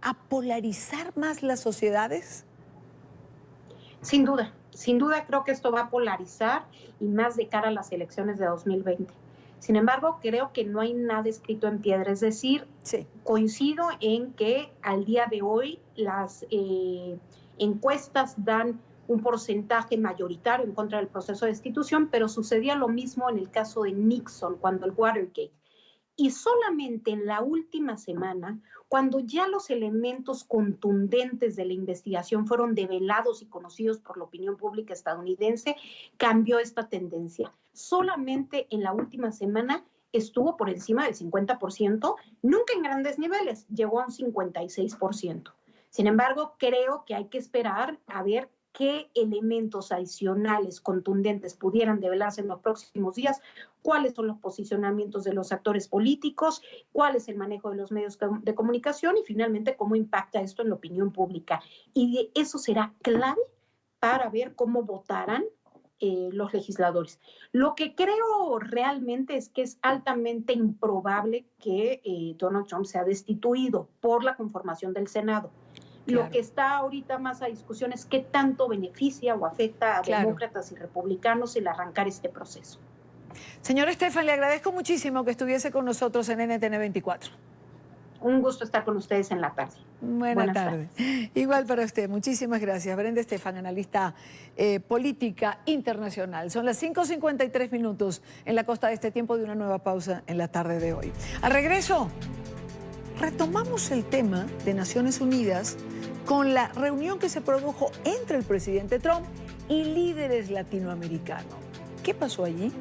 a polarizar más las sociedades? Sin duda creo que esto va a polarizar, y más de cara a las elecciones de 2020. Sin embargo, creo que no hay nada escrito en piedra, es decir, coincido en que al día de hoy las encuestas dan un porcentaje mayoritario en contra del proceso de destitución, pero sucedía lo mismo en el caso de Nixon, cuando el Watergate. Y solamente en la última semana, cuando ya los elementos contundentes de la investigación fueron develados y conocidos por la opinión pública estadounidense, cambió esta tendencia. Solamente en la última semana estuvo por encima del 50%, nunca en grandes niveles, llegó a un 56%. Sin embargo, creo que hay que esperar a ver qué elementos adicionales contundentes pudieran develarse en los próximos días, cuáles son los posicionamientos de los actores políticos, cuál es el manejo de los medios de comunicación y finalmente cómo impacta esto en la opinión pública. Y eso será clave para ver cómo votarán los legisladores. Lo que creo realmente es que es altamente improbable que Donald Trump sea destituido por la conformación del Senado. Claro. Lo que está ahorita más a discusión es qué tanto beneficia o afecta a demócratas y republicanos el arrancar este proceso. Señor Estefan, le agradezco muchísimo que estuviese con nosotros en NTN 24. Un gusto estar con ustedes en la tarde. Buenas tardes. Igual para usted. Muchísimas gracias. Brenda Estefan, analista política internacional. Son las 5:53 minutos en la costa de este tiempo de una nueva pausa en la tarde de hoy. Al regreso, retomamos el tema de Naciones Unidas con la reunión que se produjo entre el presidente Trump y líderes latinoamericanos. ¿Qué pasó allí?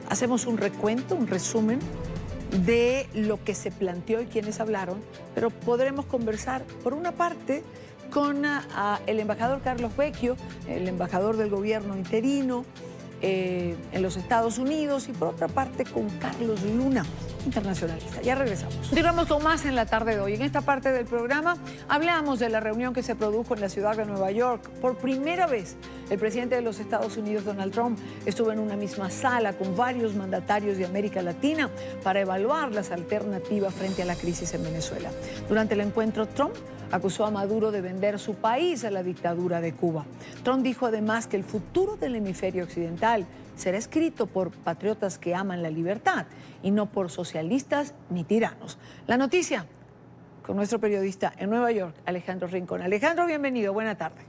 Hacemos un recuento, un resumen de lo que se planteó y quienes hablaron, pero podremos conversar, por una parte, con el embajador Carlos Vecchio, el embajador del gobierno interino en los Estados Unidos, y por otra parte con Carlos Luna, internacionalista. Ya regresamos. Continuamos con más en la tarde de hoy. En esta parte del programa hablamos de la reunión que se produjo en la ciudad de Nueva York. Por primera vez, el presidente de los Estados Unidos, Donald Trump, estuvo en una misma sala con varios mandatarios de América Latina para evaluar las alternativas frente a la crisis en Venezuela. Durante el encuentro, Trump acusó a Maduro de vender su país a la dictadura de Cuba. Trump dijo además que el futuro del hemisferio occidental será escrito por patriotas que aman la libertad y no por socialistas ni tiranos. La noticia con nuestro periodista en Nueva York, Alejandro Rincón. Alejandro, bienvenido. Buena tarde.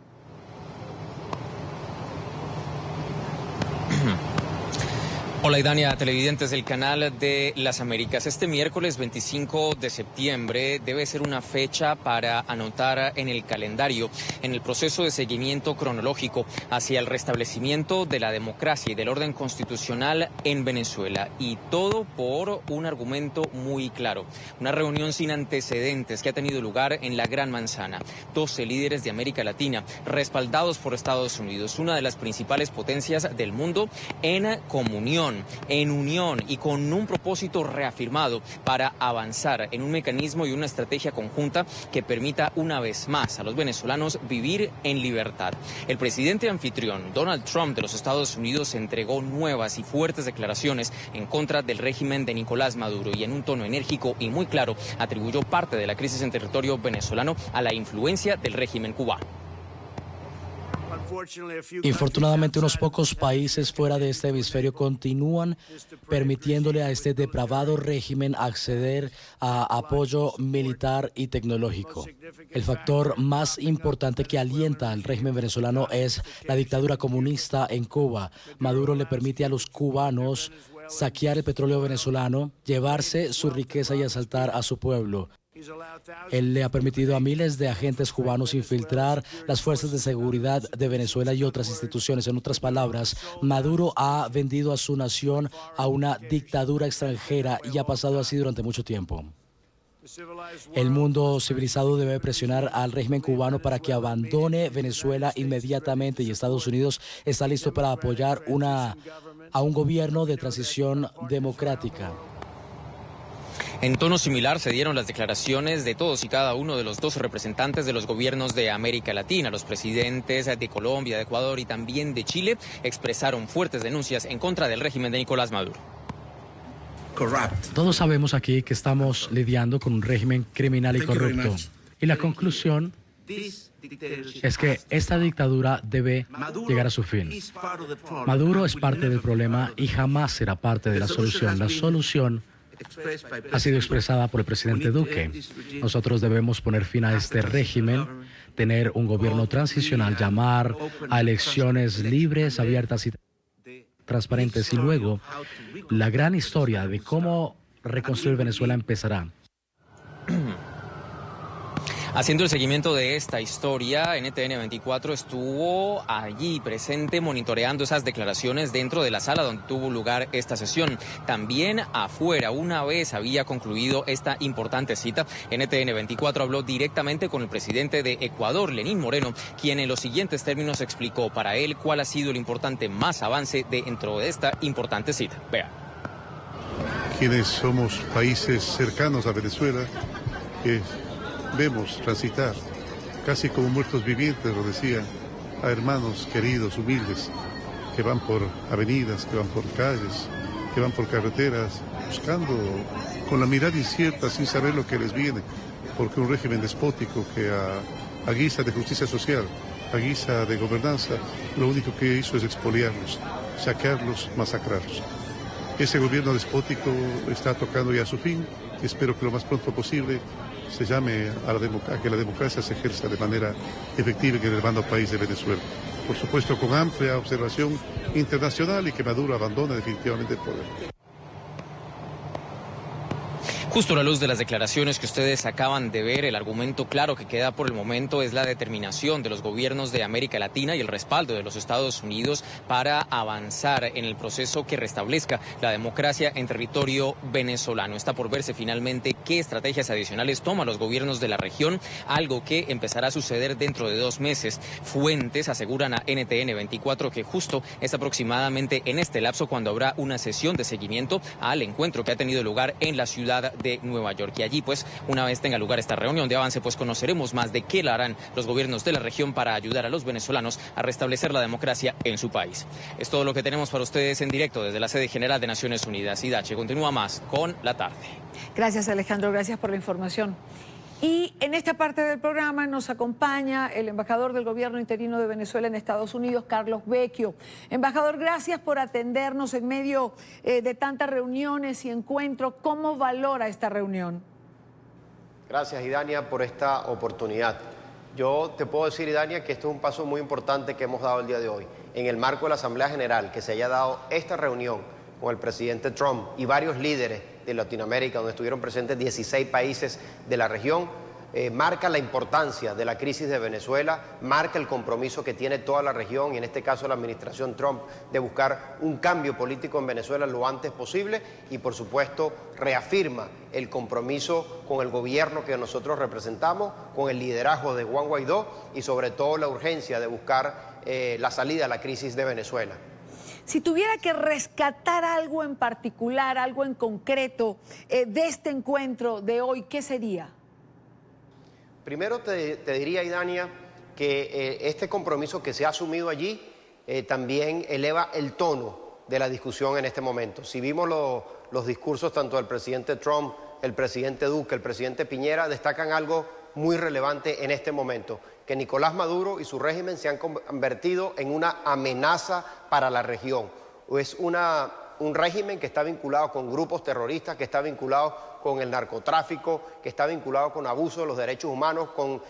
Hola Idania, televidentes del Canal de las Américas. Este miércoles 25 de septiembre debe ser una fecha para anotar en el calendario, en el proceso de seguimiento cronológico hacia el restablecimiento de la democracia y del orden constitucional en Venezuela. Y todo por un argumento muy claro. Una reunión sin antecedentes que ha tenido lugar en la Gran Manzana. 12 líderes de América Latina, respaldados por Estados Unidos, una de las principales potencias del mundo, en comunión, en unión y con un propósito reafirmado para avanzar en un mecanismo y una estrategia conjunta que permita una vez más a los venezolanos vivir en libertad. El presidente anfitrión, Donald Trump de los Estados Unidos, entregó nuevas y fuertes declaraciones en contra del régimen de Nicolás Maduro y en un tono enérgico y muy claro atribuyó parte de la crisis en territorio venezolano a la influencia del régimen cubano. Infortunadamente, unos pocos países fuera de este hemisferio continúan permitiéndole a este depravado régimen acceder a apoyo militar y tecnológico. El factor más importante que alienta al régimen venezolano es la dictadura comunista en Cuba. Maduro le permite a los cubanos saquear el petróleo venezolano, llevarse su riqueza y asaltar a su pueblo. Él le ha permitido a miles de agentes cubanos infiltrar las fuerzas de seguridad de Venezuela y otras instituciones. En otras palabras, Maduro ha vendido a su nación a una dictadura extranjera y ha pasado así durante mucho tiempo. El mundo civilizado debe presionar al régimen cubano para que abandone Venezuela inmediatamente y Estados Unidos está listo para apoyar a un gobierno de transición democrática. En tono similar se dieron las declaraciones de todos y cada uno de los 12 representantes de los gobiernos de América Latina. Los presidentes de Colombia, de Ecuador y también de Chile expresaron fuertes denuncias en contra del régimen de Nicolás Maduro. Todos sabemos aquí que estamos lidiando con un régimen criminal y corrupto. Y la conclusión es que esta dictadura debe llegar a su fin. Maduro es parte del problema y jamás será parte de la solución. La solución ha sido expresada por el presidente Duque. Nosotros debemos poner fin a este régimen, tener un gobierno transicional, llamar a elecciones libres, abiertas y transparentes. Y luego, la gran historia de cómo reconstruir Venezuela empezará. Haciendo el seguimiento de esta historia, NTN 24 estuvo allí presente monitoreando esas declaraciones dentro de la sala donde tuvo lugar esta sesión. También afuera, una vez había concluido esta importante cita, NTN 24 habló directamente con el presidente de Ecuador, Lenín Moreno, quien en los siguientes términos explicó para él cuál ha sido el importante más avance dentro de esta importante cita. Vea. Quienes somos países cercanos a Venezuela, vemos transitar, casi como muertos vivientes, lo decía, a hermanos queridos, humildes, que van por avenidas, que van por calles, que van por carreteras, buscando con la mirada incierta, sin saber lo que les viene, porque un régimen despótico que a guisa de justicia social, a guisa de gobernanza, lo único que hizo es expoliarlos, saquearlos, masacrarlos. Ese gobierno despótico está tocando ya su fin. Espero que lo más pronto posible se llame a que la democracia se ejerza de manera efectiva en el hermano país de Venezuela. Por supuesto, con amplia observación internacional y que Maduro abandone definitivamente el poder. Justo a la luz de las declaraciones que ustedes acaban de ver, el argumento claro que queda por el momento es la determinación de los gobiernos de América Latina y el respaldo de los Estados Unidos para avanzar en el proceso que restablezca la democracia en territorio venezolano. Está por verse finalmente qué estrategias adicionales toman los gobiernos de la región, algo que empezará a suceder dentro de 2 meses. Fuentes aseguran a NTN 24 que justo es aproximadamente en este lapso cuando habrá una sesión de seguimiento al encuentro que ha tenido lugar en la ciudad de Nueva York. Y allí, pues, una vez tenga lugar esta reunión de avance, pues conoceremos más de qué le harán los gobiernos de la región para ayudar a los venezolanos a restablecer la democracia en su país. Es todo lo que tenemos para ustedes en directo desde la sede general de Naciones Unidas. Idache continúa más con La Tarde. Gracias, Alejandro. Gracias por la información. Y en esta parte del programa nos acompaña el embajador del gobierno interino de Venezuela en Estados Unidos, Carlos Vecchio. Embajador, gracias por atendernos en medio de tantas reuniones y encuentros. ¿Cómo valora esta reunión? Gracias, Idania, por esta oportunidad. Yo te puedo decir, Idania, que esto es un paso muy importante que hemos dado el día de hoy. En el marco de la Asamblea General, que se haya dado esta reunión con el presidente Trump y varios líderes de Latinoamérica, donde estuvieron presentes 16 países de la región, marca la importancia de la crisis de Venezuela, marca el compromiso que tiene toda la región y en este caso la administración Trump de buscar un cambio político en Venezuela lo antes posible y por supuesto reafirma el compromiso con el gobierno que nosotros representamos, con el liderazgo de Juan Guaidó y sobre todo la urgencia de buscar la salida a la crisis de Venezuela. Si tuviera que rescatar algo en particular, algo en concreto de este encuentro de hoy, ¿qué sería? Primero te diría, Idania, que este compromiso que se ha asumido allí también eleva el tono de la discusión en este momento. Si vimos los discursos tanto del presidente Trump, el presidente Duque, el presidente Piñera, destacan algo muy relevante en este momento, que Nicolás Maduro y su régimen se han convertido en una amenaza para la región. Es un régimen que está vinculado con grupos terroristas, que está vinculado con el narcotráfico, que está vinculado con abuso de los derechos humanos, con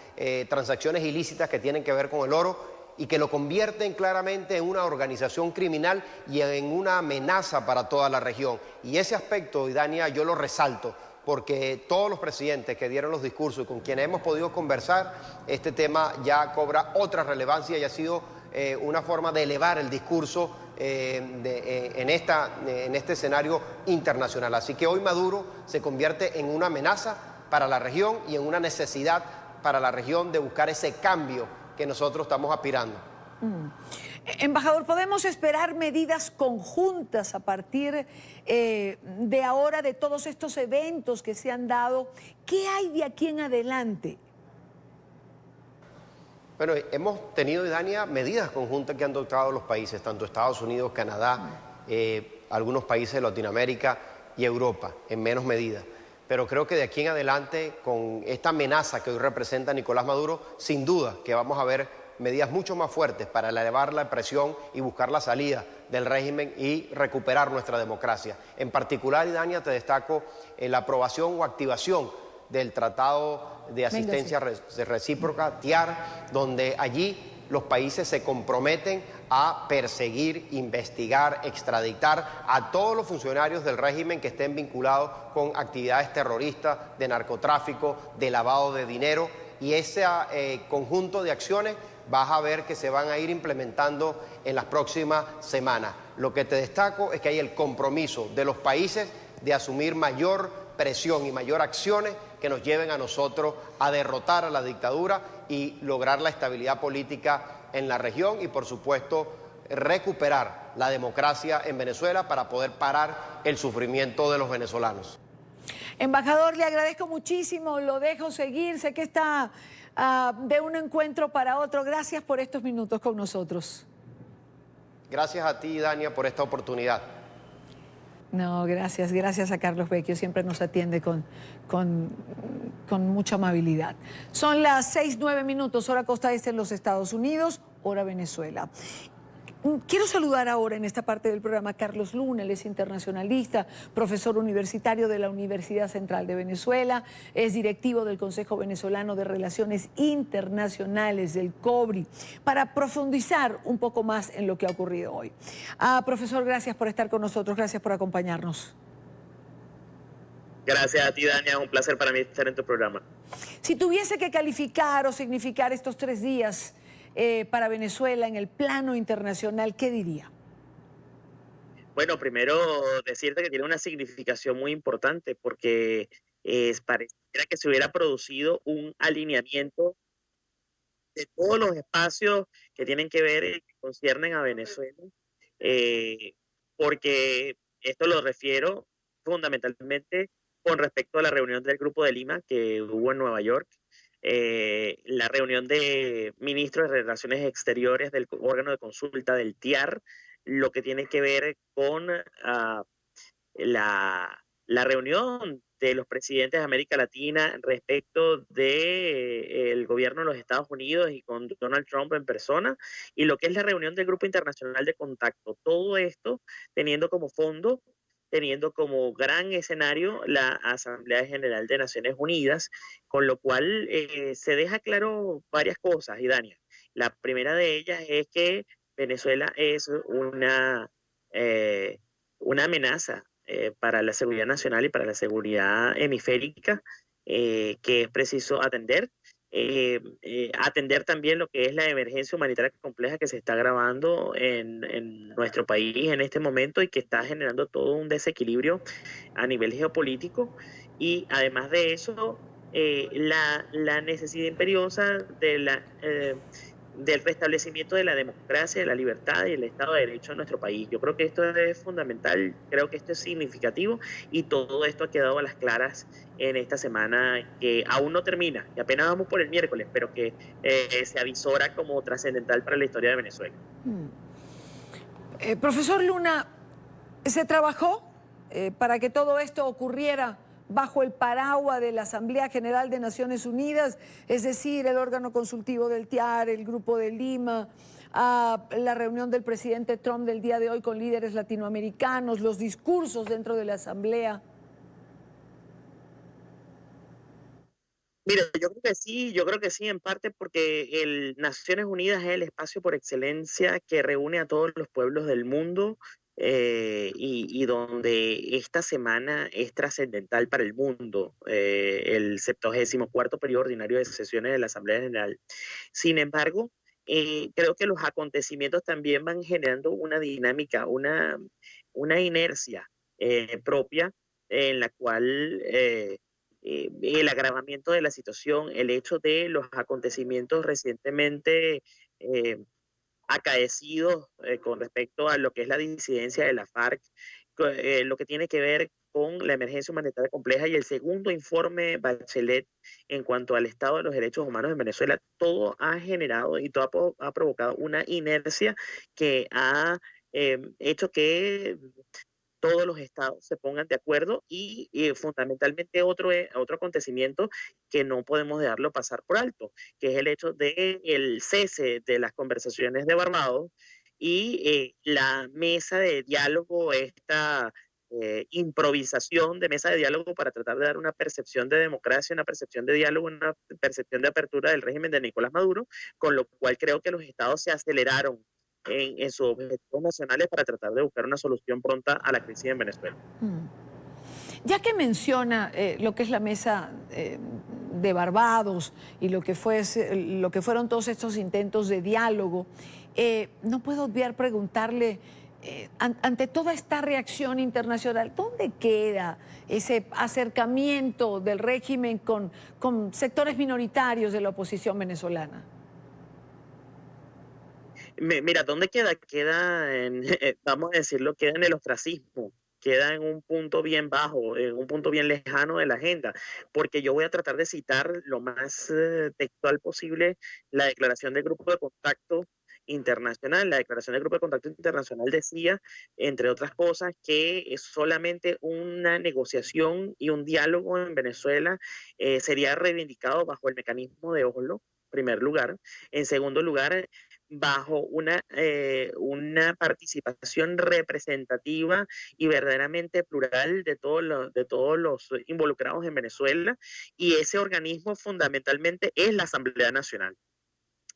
transacciones ilícitas que tienen que ver con el oro y que lo convierten claramente en una organización criminal y en una amenaza para toda la región. Y ese aspecto, Idania, yo lo resalto, porque todos los presidentes que dieron los discursos y con quienes hemos podido conversar, este tema ya cobra otra relevancia y ha sido una forma de elevar el discurso en este escenario internacional. Así que hoy Maduro se convierte en una amenaza para la región y en una necesidad para la región de buscar ese cambio que nosotros estamos aspirando. Embajador, ¿podemos esperar medidas conjuntas a partir de ahora, de todos estos eventos que se han dado? ¿Qué hay de aquí en adelante? Bueno, hemos tenido, Idania, medidas conjuntas que han adoptado los países, tanto Estados Unidos, Canadá, algunos países de Latinoamérica y Europa, en menos medida. Pero creo que de aquí en adelante, con esta amenaza que hoy representa Nicolás Maduro, sin duda que vamos a ver medidas mucho más fuertes para elevar la presión y buscar la salida del régimen y recuperar nuestra democracia. En particular, Idania, te destaco la aprobación o activación del Tratado de Asistencia Recíproca, TIAR, donde allí los países se comprometen a perseguir, investigar, extraditar a todos los funcionarios del régimen que estén vinculados con actividades terroristas, de narcotráfico, de lavado de dinero, y ese conjunto de acciones vas a ver que se van a ir implementando en las próximas semanas. Lo que te destaco es que hay el compromiso de los países de asumir mayor presión y mayor acciones que nos lleven a nosotros a derrotar a la dictadura y lograr la estabilidad política en la región y, por supuesto, recuperar la democracia en Venezuela para poder parar el sufrimiento de los venezolanos. Embajador, le agradezco muchísimo, lo dejo seguir, sé que está de un encuentro para otro. Gracias por estos minutos con nosotros. Gracias a ti, Dania, por esta oportunidad. No, gracias a Carlos Vecchio, siempre nos atiende con mucha amabilidad. Son las 6:09, hora costa este en los Estados Unidos, hora Venezuela. Quiero saludar ahora en esta parte del programa a Carlos Luna, él es internacionalista, profesor universitario de la Universidad Central de Venezuela, es directivo del Consejo Venezolano de Relaciones Internacionales, del COBRI, para profundizar un poco más en lo que ha ocurrido hoy. Profesor, gracias por estar con nosotros, gracias por acompañarnos. Gracias a ti, Dania, es un placer para mí estar en tu programa. Si tuviese que calificar o significar estos 3 días para Venezuela en el plano internacional, ¿qué diría? Bueno, primero decirte que tiene una significación muy importante porque pareciera que se hubiera producido un alineamiento de todos los espacios que tienen que ver, que conciernen a Venezuela, porque esto lo refiero fundamentalmente con respecto a la reunión del Grupo de Lima que hubo en Nueva York, la reunión de ministros de Relaciones Exteriores del órgano de consulta del TIAR, lo que tiene que ver con la reunión de los presidentes de América Latina respecto del gobierno de los Estados Unidos y con Donald Trump en persona, y lo que es la reunión del Grupo Internacional de Contacto. Todo esto teniendo como fondo, teniendo como gran escenario la Asamblea General de Naciones Unidas, con lo cual se deja claro varias cosas, Idania. La primera de ellas es que Venezuela es una amenaza para la seguridad nacional y para la seguridad hemisférica que es preciso atender. Atender también lo que es la emergencia humanitaria compleja que se está agravando en nuestro país en este momento y que está generando todo un desequilibrio a nivel geopolítico. Y además de eso, la necesidad imperiosa del restablecimiento de la democracia, de la libertad y el Estado de Derecho en nuestro país. Yo creo que esto es fundamental, creo que esto es significativo y todo esto ha quedado a las claras en esta semana que aún no termina, que apenas vamos por el miércoles, pero que se avisora como trascendental para la historia de Venezuela. Profesor Luna, ¿se trabajó para que todo esto ocurriera bajo el paraguas de la Asamblea General de Naciones Unidas, es decir, el órgano consultivo del TIAR, el Grupo de Lima, la reunión del presidente Trump del día de hoy con líderes latinoamericanos, los discursos dentro de la Asamblea? Mira, yo creo que sí, en parte porque Naciones Unidas es el espacio por excelencia que reúne a todos los pueblos del mundo y donde esta semana es trascendental para el mundo, el 74º periodo ordinario de sesiones de la Asamblea General. Sin embargo, creo que los acontecimientos también van generando una dinámica, una inercia propia en la cual el agravamiento de la situación, el hecho de los acontecimientos recientemente acaecidos con respecto a lo que es la disidencia de la FARC, lo que tiene que ver con la emergencia humanitaria compleja y el segundo informe Bachelet en cuanto al estado de los derechos humanos en Venezuela, todo ha generado y todo ha provocado una inercia que ha hecho que todos los estados se pongan de acuerdo y fundamentalmente otro acontecimiento que no podemos dejarlo pasar por alto, que es el hecho del cese de las conversaciones de Barbados y la mesa de diálogo, esta improvisación de mesa de diálogo para tratar de dar una percepción de democracia, una percepción de diálogo, una percepción de apertura del régimen de Nicolás Maduro, con lo cual creo que los estados se aceleraron en sus objetivos nacionales para tratar de buscar una solución pronta a la crisis en Venezuela. Ya que menciona lo que es la mesa de Barbados y lo que fueron todos estos intentos de diálogo, no puedo obviar preguntarle, ante toda esta reacción internacional, ¿dónde queda ese acercamiento del régimen con sectores minoritarios de la oposición venezolana? Mira, ¿dónde queda? Queda en, vamos a decirlo, queda en el ostracismo, queda en un punto bien bajo, en un punto bien lejano de la agenda, porque yo voy a tratar de citar lo más textual posible la declaración del Grupo de Contacto Internacional. La declaración del Grupo de Contacto Internacional decía, entre otras cosas, que solamente una negociación y un diálogo en Venezuela sería reivindicado bajo el mecanismo de Oslo, en primer lugar. En segundo lugar, bajo una participación representativa y verdaderamente plural de todos los involucrados en Venezuela, y ese organismo fundamentalmente es la Asamblea Nacional.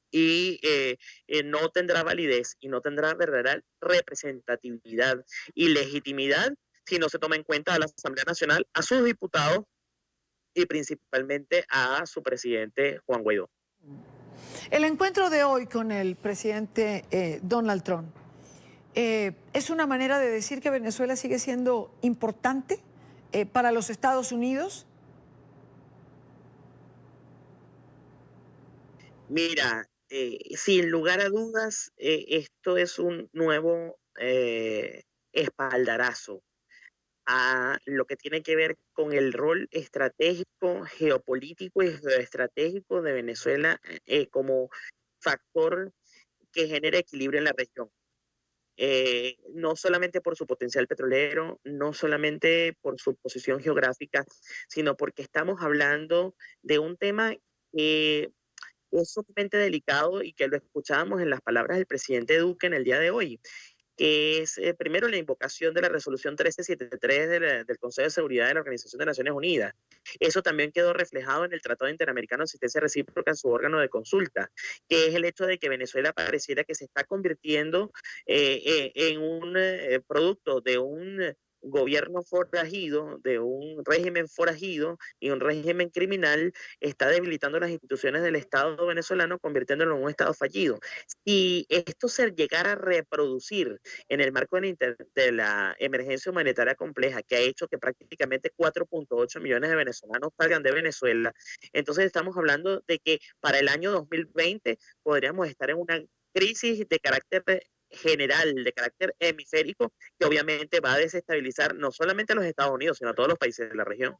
Y no tendrá validez y no tendrá verdadera representatividad y legitimidad si no se toma en cuenta a la Asamblea Nacional, a sus diputados y principalmente a su presidente Juan Guaidó. El encuentro de hoy con el presidente Donald Trump es una manera de decir que Venezuela sigue siendo importante para los Estados Unidos. Mira, sin lugar a dudas, esto es un nuevo espaldarazo a lo que tiene que ver con el rol estratégico, geopolítico y geoestratégico de Venezuela como factor que genera equilibrio en la región. No solamente por su potencial petrolero, no solamente por su posición geográfica, sino porque estamos hablando de un tema que es sumamente delicado y que lo escuchábamos en las palabras del presidente Duque en el día de hoy, que es primero la invocación de la resolución 1373 del Consejo de Seguridad de la Organización de Naciones Unidas. Eso también quedó reflejado en el Tratado Interamericano de Asistencia Recíproca en su órgano de consulta, que es el hecho de que Venezuela pareciera que se está convirtiendo en un producto de un gobierno forajido, de un régimen forajido y un régimen criminal, está debilitando las instituciones del Estado venezolano, convirtiéndolo en un Estado fallido. Si esto se llegara a reproducir en el marco de la emergencia humanitaria compleja, que ha hecho que prácticamente 4.8 millones de venezolanos salgan de Venezuela, entonces estamos hablando de que para el año 2020 podríamos estar en una crisis de carácter general, de carácter hemisférico, que obviamente va a desestabilizar no solamente a los Estados Unidos, sino a todos los países de la región.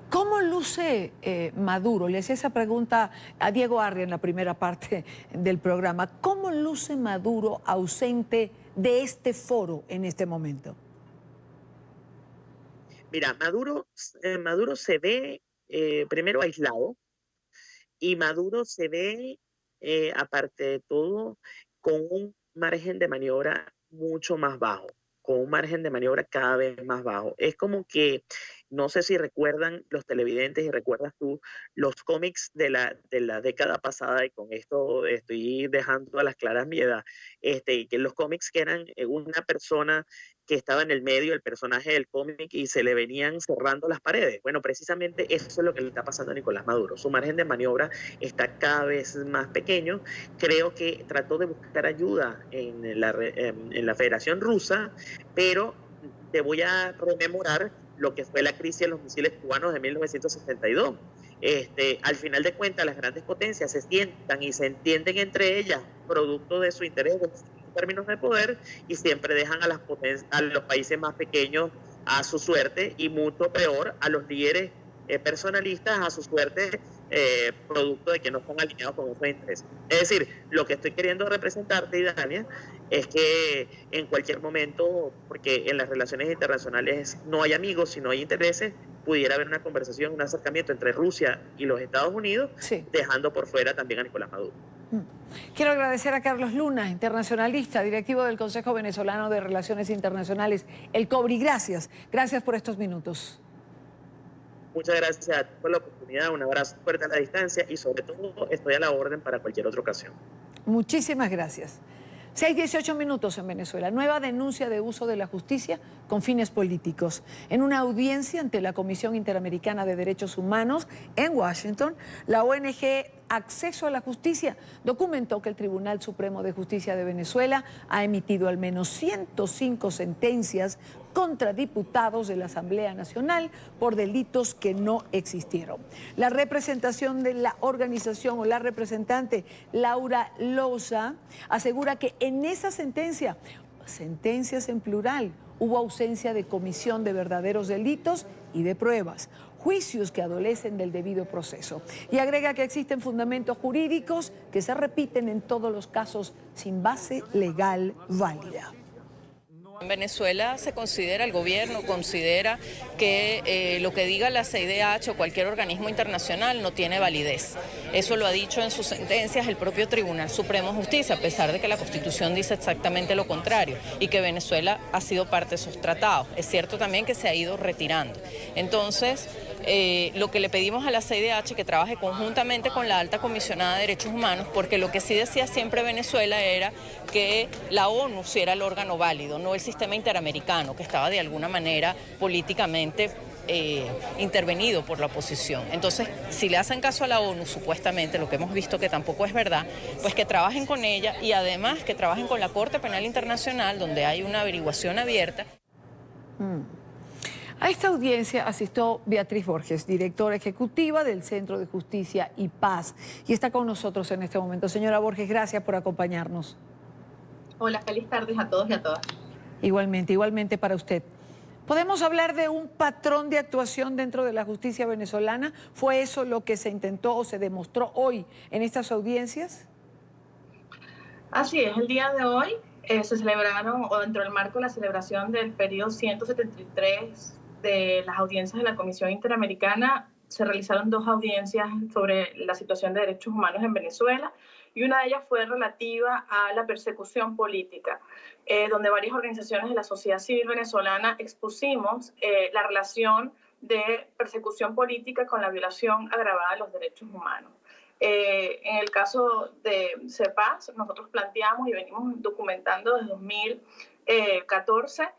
¿Cómo luce Maduro? Le hacía esa pregunta a Diego Arria en la primera parte del programa. ¿Cómo luce Maduro ausente de este foro en este momento? Mira, Maduro se ve primero aislado, y Maduro se ve, aparte de todo, con un margen de maniobra mucho más bajo, con un margen de maniobra cada vez más bajo. Es como que, no sé si recuerdan los televidentes y recuerdas tú los cómics de la década pasada, y con esto estoy dejando a las claras mi edad, que los cómics que eran una persona que estaba en el medio, el personaje del cómic, y se le venían cerrando las paredes. Bueno, precisamente eso es lo que le está pasando a Nicolás Maduro. Su margen de maniobra está cada vez más pequeño. Creo que trató de buscar ayuda en la Federación Rusa, pero te voy a rememorar lo que fue la crisis de los misiles cubanos de 1962. Al final de cuentas, las grandes potencias se sientan y se entienden entre ellas, producto de su interés en términos de poder, y siempre dejan a los países más pequeños a su suerte, y mucho peor a los líderes personalistas a su suerte, producto de que no están alineados con esos intereses. Es decir, lo que estoy queriendo representarte, Dania, es que en cualquier momento, porque en las relaciones internacionales no hay amigos, sino hay intereses, pudiera haber una conversación, un acercamiento entre Rusia y los Estados Unidos, sí, dejando por fuera también a Nicolás Maduro. Quiero agradecer a Carlos Luna, internacionalista, directivo del Consejo Venezolano de Relaciones Internacionales, el COBRI. Gracias por estos minutos. Muchas gracias por la oportunidad, un abrazo fuerte a la distancia, y sobre todo estoy a la orden para cualquier otra ocasión. Muchísimas gracias. 6:18 minutos en Venezuela. Nueva denuncia de uso de la justicia con fines políticos. En una audiencia ante la Comisión Interamericana de Derechos Humanos en Washington, la ONG Acceso a la Justicia documentó que el Tribunal Supremo de Justicia de Venezuela ha emitido al menos 105 sentencias contra diputados de la Asamblea Nacional por delitos que no existieron. La representación de la organización, o la representante Laura Loza, asegura que en esa sentencias en plural, hubo ausencia de comisión de verdaderos delitos y de pruebas, juicios que adolecen del debido proceso. Y agrega que existen fundamentos jurídicos que se repiten en todos los casos sin base legal válida. En Venezuela se considera, el gobierno considera que lo que diga la CIDH o cualquier organismo internacional no tiene validez. Eso lo ha dicho en sus sentencias el propio Tribunal Supremo de Justicia, a pesar de que la Constitución dice exactamente lo contrario y que Venezuela ha sido parte de esos tratados. Es cierto también que se ha ido retirando. Entonces, lo que le pedimos a la CIDH que trabaje conjuntamente con la Alta Comisionada de Derechos Humanos, porque lo que sí decía siempre Venezuela era que la ONU sí era el órgano válido, no el sistema interamericano, que estaba de alguna manera políticamente intervenido por la oposición. Entonces, si le hacen caso a la ONU, supuestamente, lo que hemos visto que tampoco es verdad, pues que trabajen con ella, y además que trabajen con la Corte Penal Internacional, donde hay una averiguación abierta. A esta audiencia asistió Beatriz Borges, directora ejecutiva del Centro de Justicia y Paz, y está con nosotros en este momento. Señora Borges, gracias por acompañarnos. Hola, feliz tardes a todos y a todas. Igualmente para usted. ¿Podemos hablar de un patrón de actuación dentro de la justicia venezolana? ¿Fue eso lo que se intentó o se demostró hoy en estas audiencias? Así es, el día de hoy se celebraron, o dentro del marco de la celebración del periodo 173 de las audiencias de la Comisión Interamericana, se realizaron 2 audiencias sobre la situación de derechos humanos en Venezuela, y una de ellas fue relativa a la persecución política, donde varias organizaciones de la sociedad civil venezolana expusimos la relación de persecución política con la violación agravada de los derechos humanos. En el caso de CEPAS, nosotros planteamos y venimos documentando desde 2014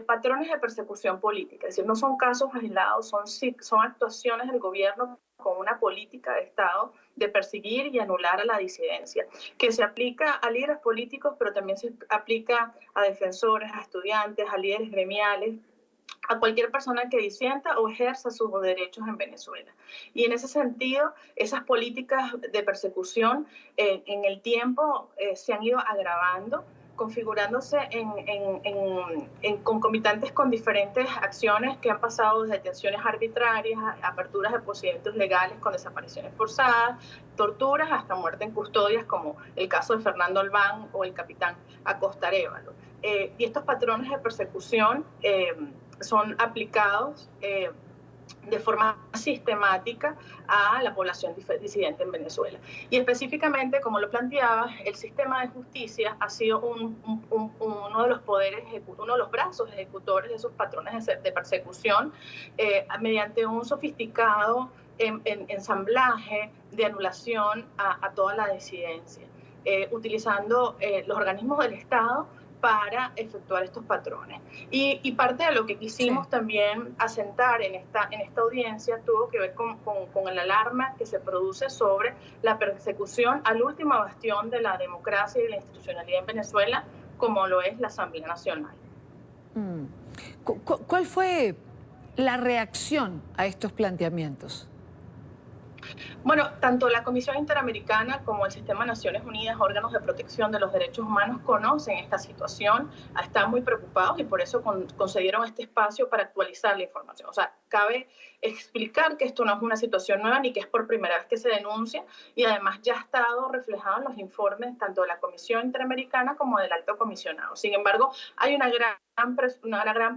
patrones de persecución política, es decir, no son casos aislados, son actuaciones del gobierno con una política de Estado de perseguir y anular a la disidencia, que se aplica a líderes políticos, pero también se aplica a defensores, a estudiantes, a líderes gremiales, a cualquier persona que disienta o ejerza sus derechos en Venezuela. Y en ese sentido, esas políticas de persecución en el tiempo se han ido agravando, configurándose en concomitantes con diferentes acciones que han pasado desde detenciones arbitrarias, aperturas de procedimientos legales con desapariciones forzadas, torturas, hasta muerte en custodias, como el caso de Fernando Albán o el capitán Acosta Arévalo. Y estos patrones de persecución son aplicados de forma sistemática a la población disidente en Venezuela. Y específicamente, como lo planteaba, el sistema de justicia ha sido uno de los poderes, uno de los brazos ejecutores de esos patrones de persecución mediante un sofisticado ensamblaje de anulación a toda la disidencia, utilizando los organismos del Estado para efectuar estos patrones. Y parte de lo que quisimos también asentar en esta audiencia tuvo que ver con el alarma que se produce sobre la persecución al último bastión de la democracia y la institucionalidad en Venezuela, como lo es la Asamblea Nacional. ¿Cuál fue la reacción a estos planteamientos? Bueno, tanto la Comisión Interamericana como el Sistema de Naciones Unidas, órganos de protección de los derechos humanos, conocen esta situación, están muy preocupados y por eso concedieron este espacio para actualizar la información. O sea, cabe explicar que esto no es una situación nueva ni que es por primera vez que se denuncia, y además ya ha estado reflejado en los informes tanto de la Comisión Interamericana como del Alto Comisionado. Sin embargo, hay una gran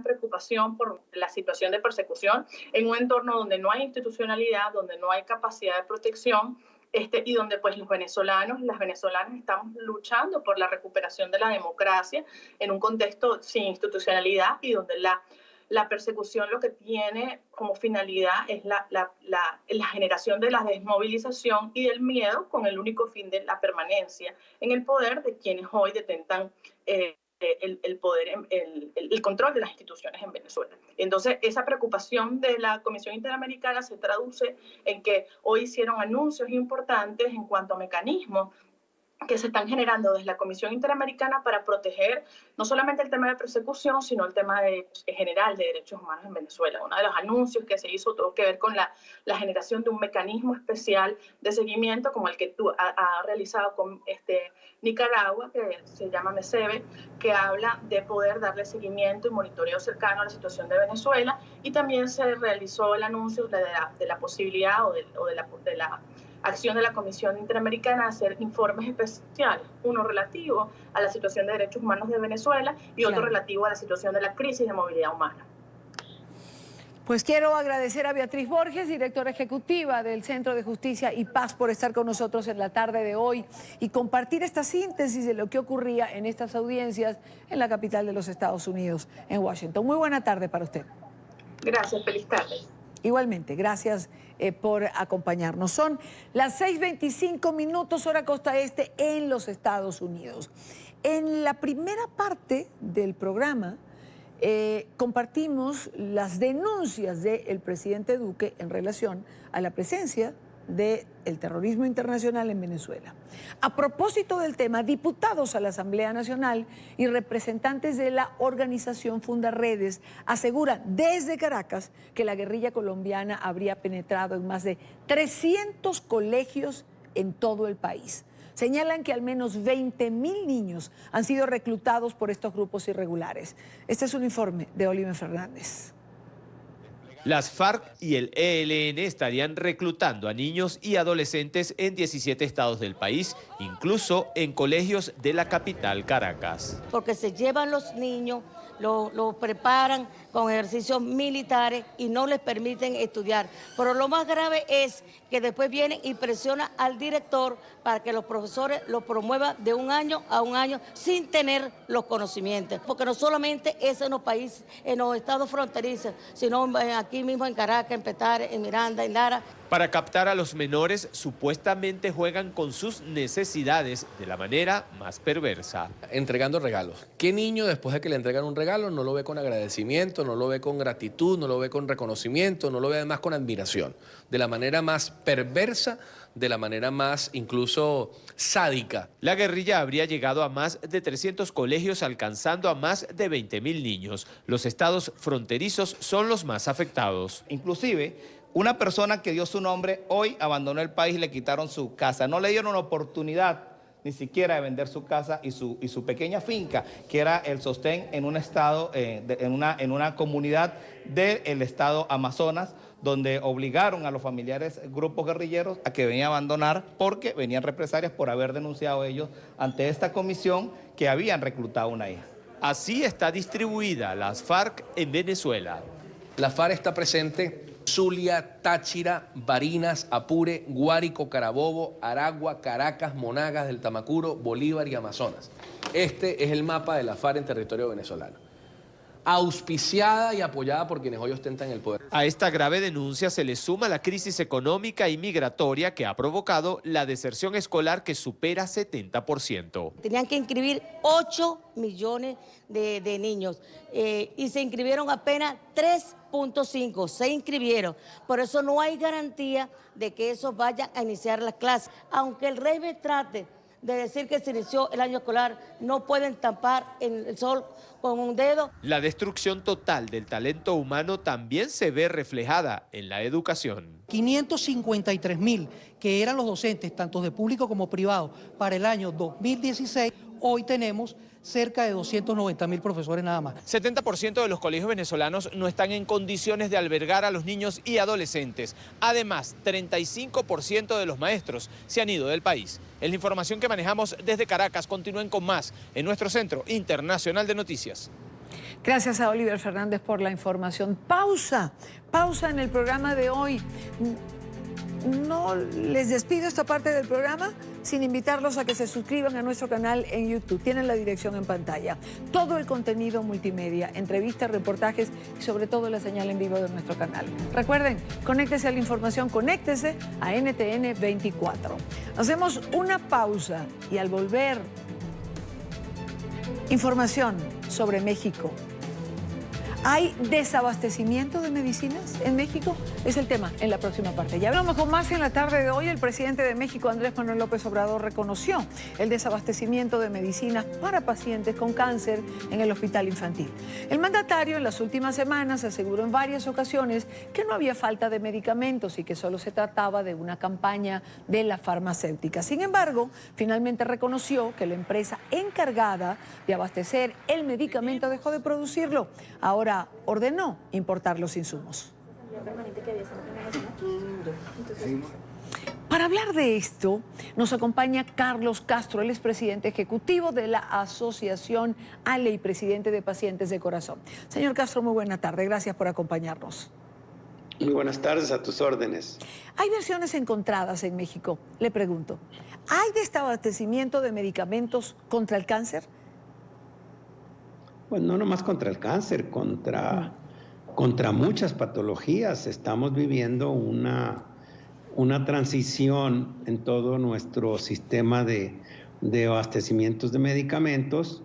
preocupación por la situación de persecución en un entorno donde no hay institucionalidad, donde no hay capacidad de protección, y donde pues los venezolanos y las venezolanas estamos luchando por la recuperación de la democracia en un contexto sin institucionalidad, y donde la persecución lo que tiene como finalidad es la generación de la desmovilización y del miedo, con el único fin de la permanencia en el poder de quienes hoy detentan el poder, el control de las instituciones en Venezuela. Entonces, esa preocupación de la Comisión Interamericana se traduce en que hoy hicieron anuncios importantes en cuanto a mecanismos que se están generando desde la Comisión Interamericana para proteger no solamente el tema de persecución, sino el tema general de derechos humanos en Venezuela. Uno de los anuncios que se hizo tuvo que ver con la generación de un mecanismo especial de seguimiento, como el que tú has realizado con Nicaragua, que se llama MESEVE, que habla de poder darle seguimiento y monitoreo cercano a la situación de Venezuela, y también se realizó el anuncio de la posibilidad o de la acción de la Comisión Interamericana a hacer informes especiales, uno relativo a la situación de derechos humanos de Venezuela y otro relativo a la situación de la crisis de movilidad humana. Pues quiero agradecer a Beatriz Borges, directora ejecutiva del Centro de Justicia y Paz, por estar con nosotros en la tarde de hoy y compartir esta síntesis de lo que ocurría en estas audiencias en la capital de los Estados Unidos, en Washington. Muy buena tarde para usted. Gracias, feliz tarde. Igualmente, gracias por acompañarnos. Son las 6:25 hora costa este en los Estados Unidos. En la primera parte del programa compartimos las denuncias del presidente Duque en relación a la presencia del terrorismo internacional en Venezuela. A propósito del tema, diputados a la Asamblea Nacional y representantes de la organización Fundaredes aseguran desde Caracas que la guerrilla colombiana habría penetrado en más de 300 colegios en todo el país. Señalan que al menos 20.000 niños han sido reclutados por estos grupos irregulares. Este es un informe de Oliver Fernández. Las FARC y el ELN estarían reclutando a niños y adolescentes en 17 estados del país, incluso en colegios de la capital, Caracas. Porque se llevan los niños los preparan con ejercicios militares y no les permiten estudiar. Pero lo más grave es que después vienen y presionan al director para que los profesores lo promuevan de un año a un año sin tener los conocimientos. Porque no solamente es en los países, en los estados fronterizos, sino aquí mismo en Caracas, en Petare, en Miranda, en Lara. Para captar a los menores, supuestamente juegan con sus necesidades de la manera más perversa. Entregando regalos. ¿Qué niño después de que le entregan un regalo no lo ve con agradecimiento, no lo ve con gratitud, no lo ve con reconocimiento, no lo ve además con admiración? De la manera más perversa, de la manera más incluso sádica. La guerrilla habría llegado a más de 300 colegios, alcanzando a más de 20.000 niños. Los estados fronterizos son los más afectados. Inclusive, una persona que dio su nombre hoy abandonó el país y le quitaron su casa. No le dieron la oportunidad ni siquiera de vender su casa y su pequeña finca, que era el sostén en un estado, en una comunidad del estado Amazonas, donde obligaron a los familiares grupos guerrilleros a que venían a abandonar porque venían represalias por haber denunciado ellos ante esta comisión que habían reclutado una hija. Así está distribuida las FARC en Venezuela. La FARC está presente Zulia, Táchira, Barinas, Apure, Guárico, Carabobo, Aragua, Caracas, Monagas del Tamacuro, Bolívar y Amazonas. Este es el mapa de la FARC en territorio venezolano. Auspiciada y apoyada por quienes hoy ostentan el poder. A esta grave denuncia se le suma la crisis económica y migratoria que ha provocado la deserción escolar que supera 70%. Tenían que inscribir 8 millones de niños y se inscribieron apenas 3.5, se inscribieron. Por eso no hay garantía de que esos vayan a iniciar las clases. Aunque el régimen trate de decir que se inició el año escolar, no pueden tampar el sol con un dedo. La destrucción total del talento humano también se ve reflejada en la educación. 553.000 que eran los docentes, tanto de público como privado, para el año 2016, hoy tenemos cerca de 290.000 profesores nada más. 70% de los colegios venezolanos no están en condiciones de albergar a los niños y adolescentes. Además, 35% de los maestros se han ido del país. Es la información que manejamos desde Caracas. Continúen con más en nuestro Centro Internacional de Noticias. Gracias a Oliver Fernández por la información. Pausa en el programa de hoy. No les despido esta parte del programa sin invitarlos a que se suscriban a nuestro canal en YouTube. Tienen la dirección en pantalla. Todo el contenido multimedia, entrevistas, reportajes y sobre todo la señal en vivo de nuestro canal. Recuerden, conéctese a la información, conéctese a NTN 24. Hacemos una pausa y al volver, información sobre México. ¿Hay desabastecimiento de medicinas en México? Es el tema en la próxima parte. Ya hablamos con más en la tarde de hoy. El presidente de México, Andrés Manuel López Obrador, reconoció el desabastecimiento de medicinas para pacientes con cáncer en el hospital infantil. El mandatario en las últimas semanas aseguró en varias ocasiones que no había falta de medicamentos y que solo se trataba de una campaña de la farmacéutica. Sin embargo, finalmente reconoció que la empresa encargada de abastecer el medicamento dejó de producirlo. Ahora ordenó importar los insumos. Para hablar de esto, nos acompaña Carlos Castro, él es presidente ejecutivo de la Asociación ALE y presidente de Pacientes de Corazón. Señor Castro, muy buena tarde, gracias por acompañarnos. Muy buenas tardes, a tus órdenes. Hay versiones encontradas en México. Le pregunto, ¿hay desabastecimiento de medicamentos contra el cáncer? Pues no nomás contra el cáncer, contra muchas patologías. Estamos viviendo una transición en todo nuestro sistema de abastecimientos de medicamentos,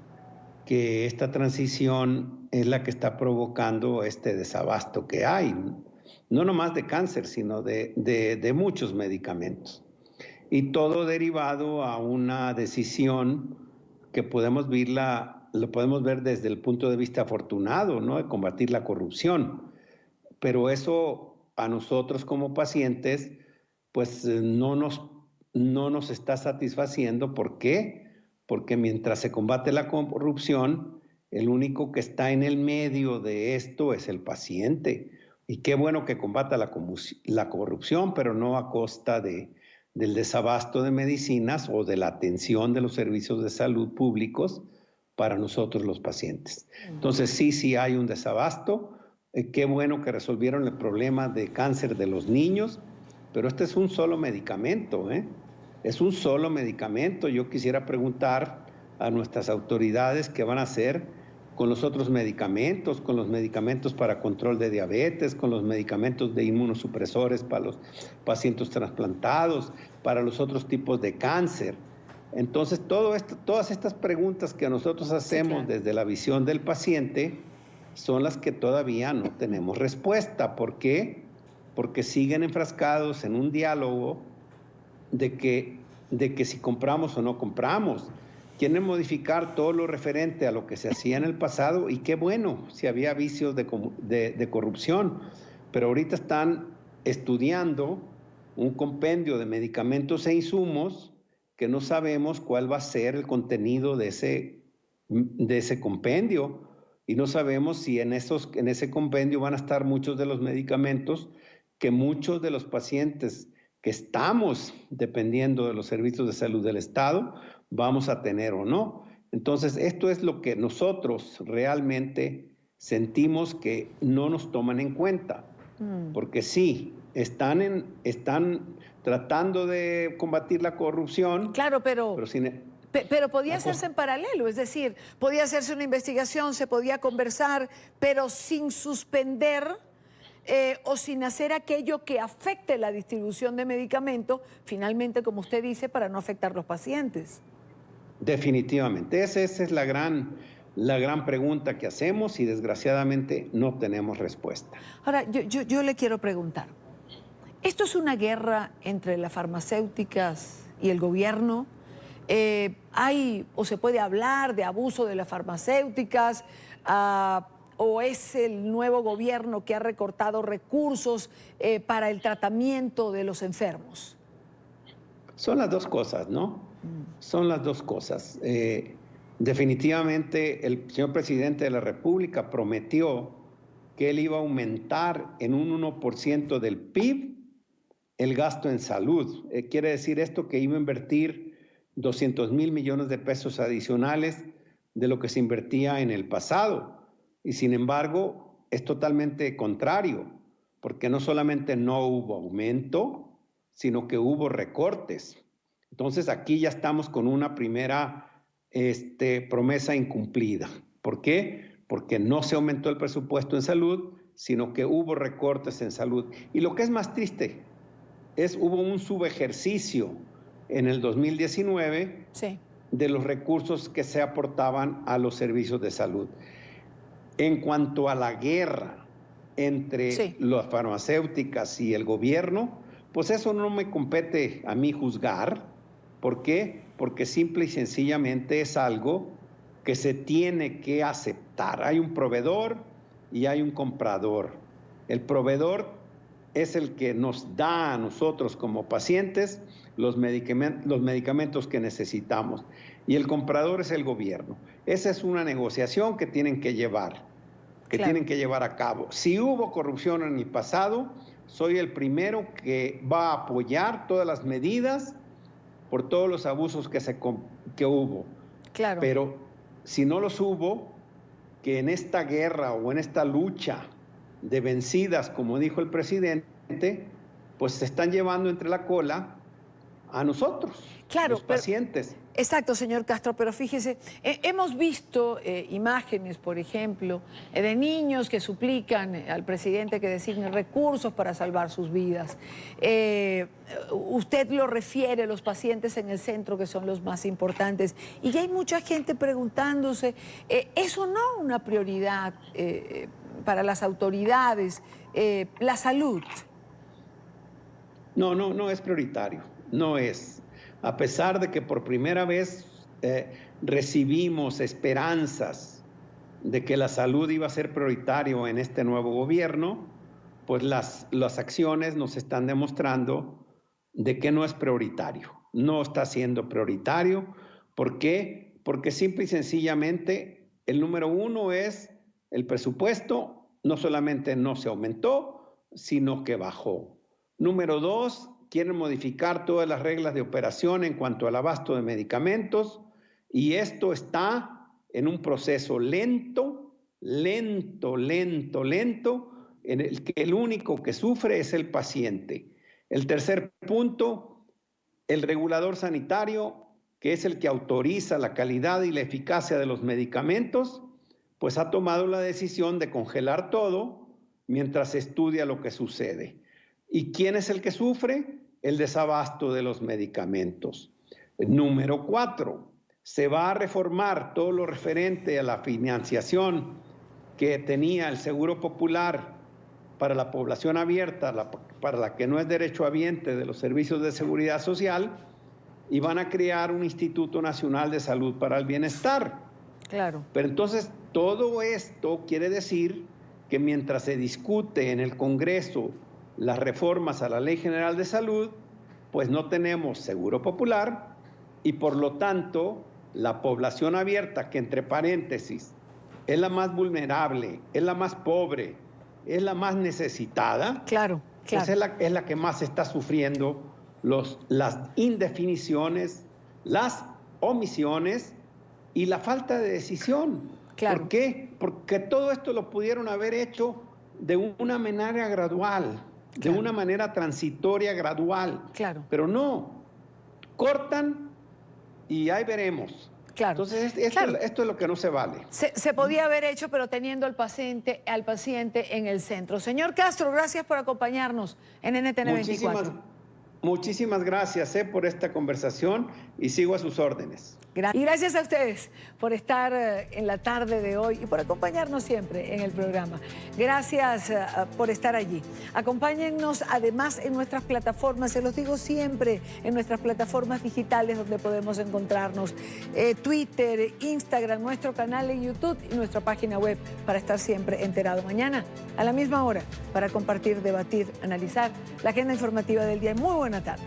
que esta transición es la que está provocando este desabasto que hay, no nomás de cáncer, sino de muchos medicamentos. Y todo derivado a una decisión que lo podemos ver desde el punto de vista afortunado, ¿no? De combatir la corrupción. Pero eso a nosotros como pacientes, pues no nos está satisfaciendo. ¿Por qué? Porque mientras se combate la corrupción, el único que está en el medio de esto es el paciente. Y qué bueno que combata la corrupción, pero no a costa del desabasto de medicinas o de la atención de los servicios de salud públicos, para nosotros los pacientes. Entonces sí hay un desabasto. Qué bueno que resolvieron el problema de cáncer de los niños, pero este es un solo medicamento, ¿eh? Es un solo medicamento. Yo quisiera preguntar a nuestras autoridades qué van a hacer con los otros medicamentos, con los medicamentos para control de diabetes, con los medicamentos de inmunosupresores para los pacientes trasplantados, para los otros tipos de cáncer. Entonces, todas estas preguntas que nosotros hacemos desde la visión del paciente son las que todavía no tenemos respuesta. ¿Por qué? Porque siguen enfrascados en un diálogo de que si compramos o no compramos. Quieren modificar todo lo referente a lo que se hacía en el pasado, y qué bueno si había vicios de corrupción, pero ahorita están estudiando un compendio de medicamentos e insumos que no sabemos cuál va a ser el contenido de ese compendio, y no sabemos si en ese compendio van a estar muchos de los medicamentos que muchos de los pacientes que estamos dependiendo de los servicios de salud del Estado vamos a tener o no. Entonces, esto es lo que nosotros realmente sentimos que no nos toman en cuenta. Porque sí, están tratando de combatir la corrupción. Claro, pero podía hacerse en paralelo, es decir, podía hacerse una investigación, se podía conversar, pero sin suspender o sin hacer aquello que afecte la distribución de medicamentos, finalmente, como usted dice, para no afectar a los pacientes. Definitivamente, esa es la gran pregunta que hacemos, y desgraciadamente no tenemos respuesta. Ahora, yo le quiero preguntar, ¿esto es una guerra entre las farmacéuticas y el gobierno? ¿Hay o se puede hablar de abuso de las farmacéuticas? ¿O es el nuevo gobierno que ha recortado recursos para el tratamiento de los enfermos? Son las dos cosas, ¿no? Son las dos cosas. Definitivamente el señor presidente de la República prometió que él iba a aumentar en un 1% del PIB el gasto en salud. Quiere decir esto que iba a invertir 200,000 millones de pesos adicionales de lo que se invertía en el pasado. Y sin embargo, es totalmente contrario, porque no solamente no hubo aumento, sino que hubo recortes. Entonces, aquí ya estamos con una primera promesa incumplida. ¿Por qué? Porque no se aumentó el presupuesto en salud, sino que hubo recortes en salud. Y lo que es más triste, hubo un subejercicio en el 2019 de los recursos que se aportaban a los servicios de salud. En cuanto a la guerra entre las farmacéuticas y el gobierno, pues eso no me compete a mí juzgar. ¿Por qué? Porque simple y sencillamente es algo que se tiene que aceptar. Hay un proveedor y hay un comprador. El proveedor es el que nos da a nosotros como pacientes los medicamentos que necesitamos. Y el comprador es el gobierno. Esa es una negociación que tienen que llevar, tienen que llevar a cabo. Si hubo corrupción en el pasado, soy el primero que va a apoyar todas las medidas por todos los abusos que hubo. Claro. Pero si no los hubo, que en esta guerra o en esta lucha de vencidas, como dijo el presidente, pues se están llevando entre la cola a nosotros, los pacientes. Exacto, señor Castro, pero fíjese, hemos visto imágenes, por ejemplo, de niños que suplican al presidente que designe recursos para salvar sus vidas. Usted lo refiere, los pacientes en el centro, que son los más importantes. Y ya hay mucha gente preguntándose, ¿eso no es una prioridad para las autoridades? La salud. No es prioritario, no es. A pesar de que por primera vez recibimos esperanzas de que la salud iba a ser prioritario en este nuevo gobierno, pues las acciones nos están demostrando de que no es prioritario, no está siendo prioritario. ¿Por qué? Porque simple y sencillamente el número uno es el presupuesto, no solamente no se aumentó, sino que bajó. Número dos, quieren modificar todas las reglas de operación en cuanto al abasto de medicamentos, y esto está en un proceso lento, en el que el único que sufre es el paciente. El tercer punto, el regulador sanitario, que es el que autoriza la calidad y la eficacia de los medicamentos, pues ha tomado la decisión de congelar todo mientras se estudia lo que sucede. ¿Y quién es el que sufre? El desabasto de los medicamentos. Número 4, se va a reformar todo lo referente a la financiación que tenía el Seguro Popular para la población abierta, para la que no es derechohabiente de los servicios de seguridad social, y van a crear un Instituto Nacional de Salud para el Bienestar. Claro. Pero entonces todo esto quiere decir que mientras se discute en el Congreso las reformas a la Ley General de Salud, pues no tenemos Seguro Popular y por lo tanto la población abierta, que entre paréntesis es la más vulnerable, es la más pobre, es la más necesitada, claro. Pues es la que más está sufriendo las indefiniciones, las omisiones y la falta de decisión. Claro. ¿Por qué? Porque todo esto lo pudieron haber hecho de una manera gradual, de una manera transitoria gradual. Claro. Pero no, cortan y ahí veremos. Claro. Entonces, esto es lo que no se vale. Se podía haber hecho, pero teniendo al paciente en el centro. Señor Castro, gracias por acompañarnos en NTN 24. Muchísimas gracias por esta conversación y sigo a sus órdenes. Y gracias a ustedes por estar en la tarde de hoy y por acompañarnos siempre en el programa. Gracias por estar allí. Acompáñennos además en nuestras plataformas, se los digo siempre, en nuestras plataformas digitales donde podemos encontrarnos. Twitter, Instagram, nuestro canal en YouTube y nuestra página web para estar siempre enterado. Mañana a la misma hora para compartir, debatir, analizar la agenda informativa del día. Muy buena tarde.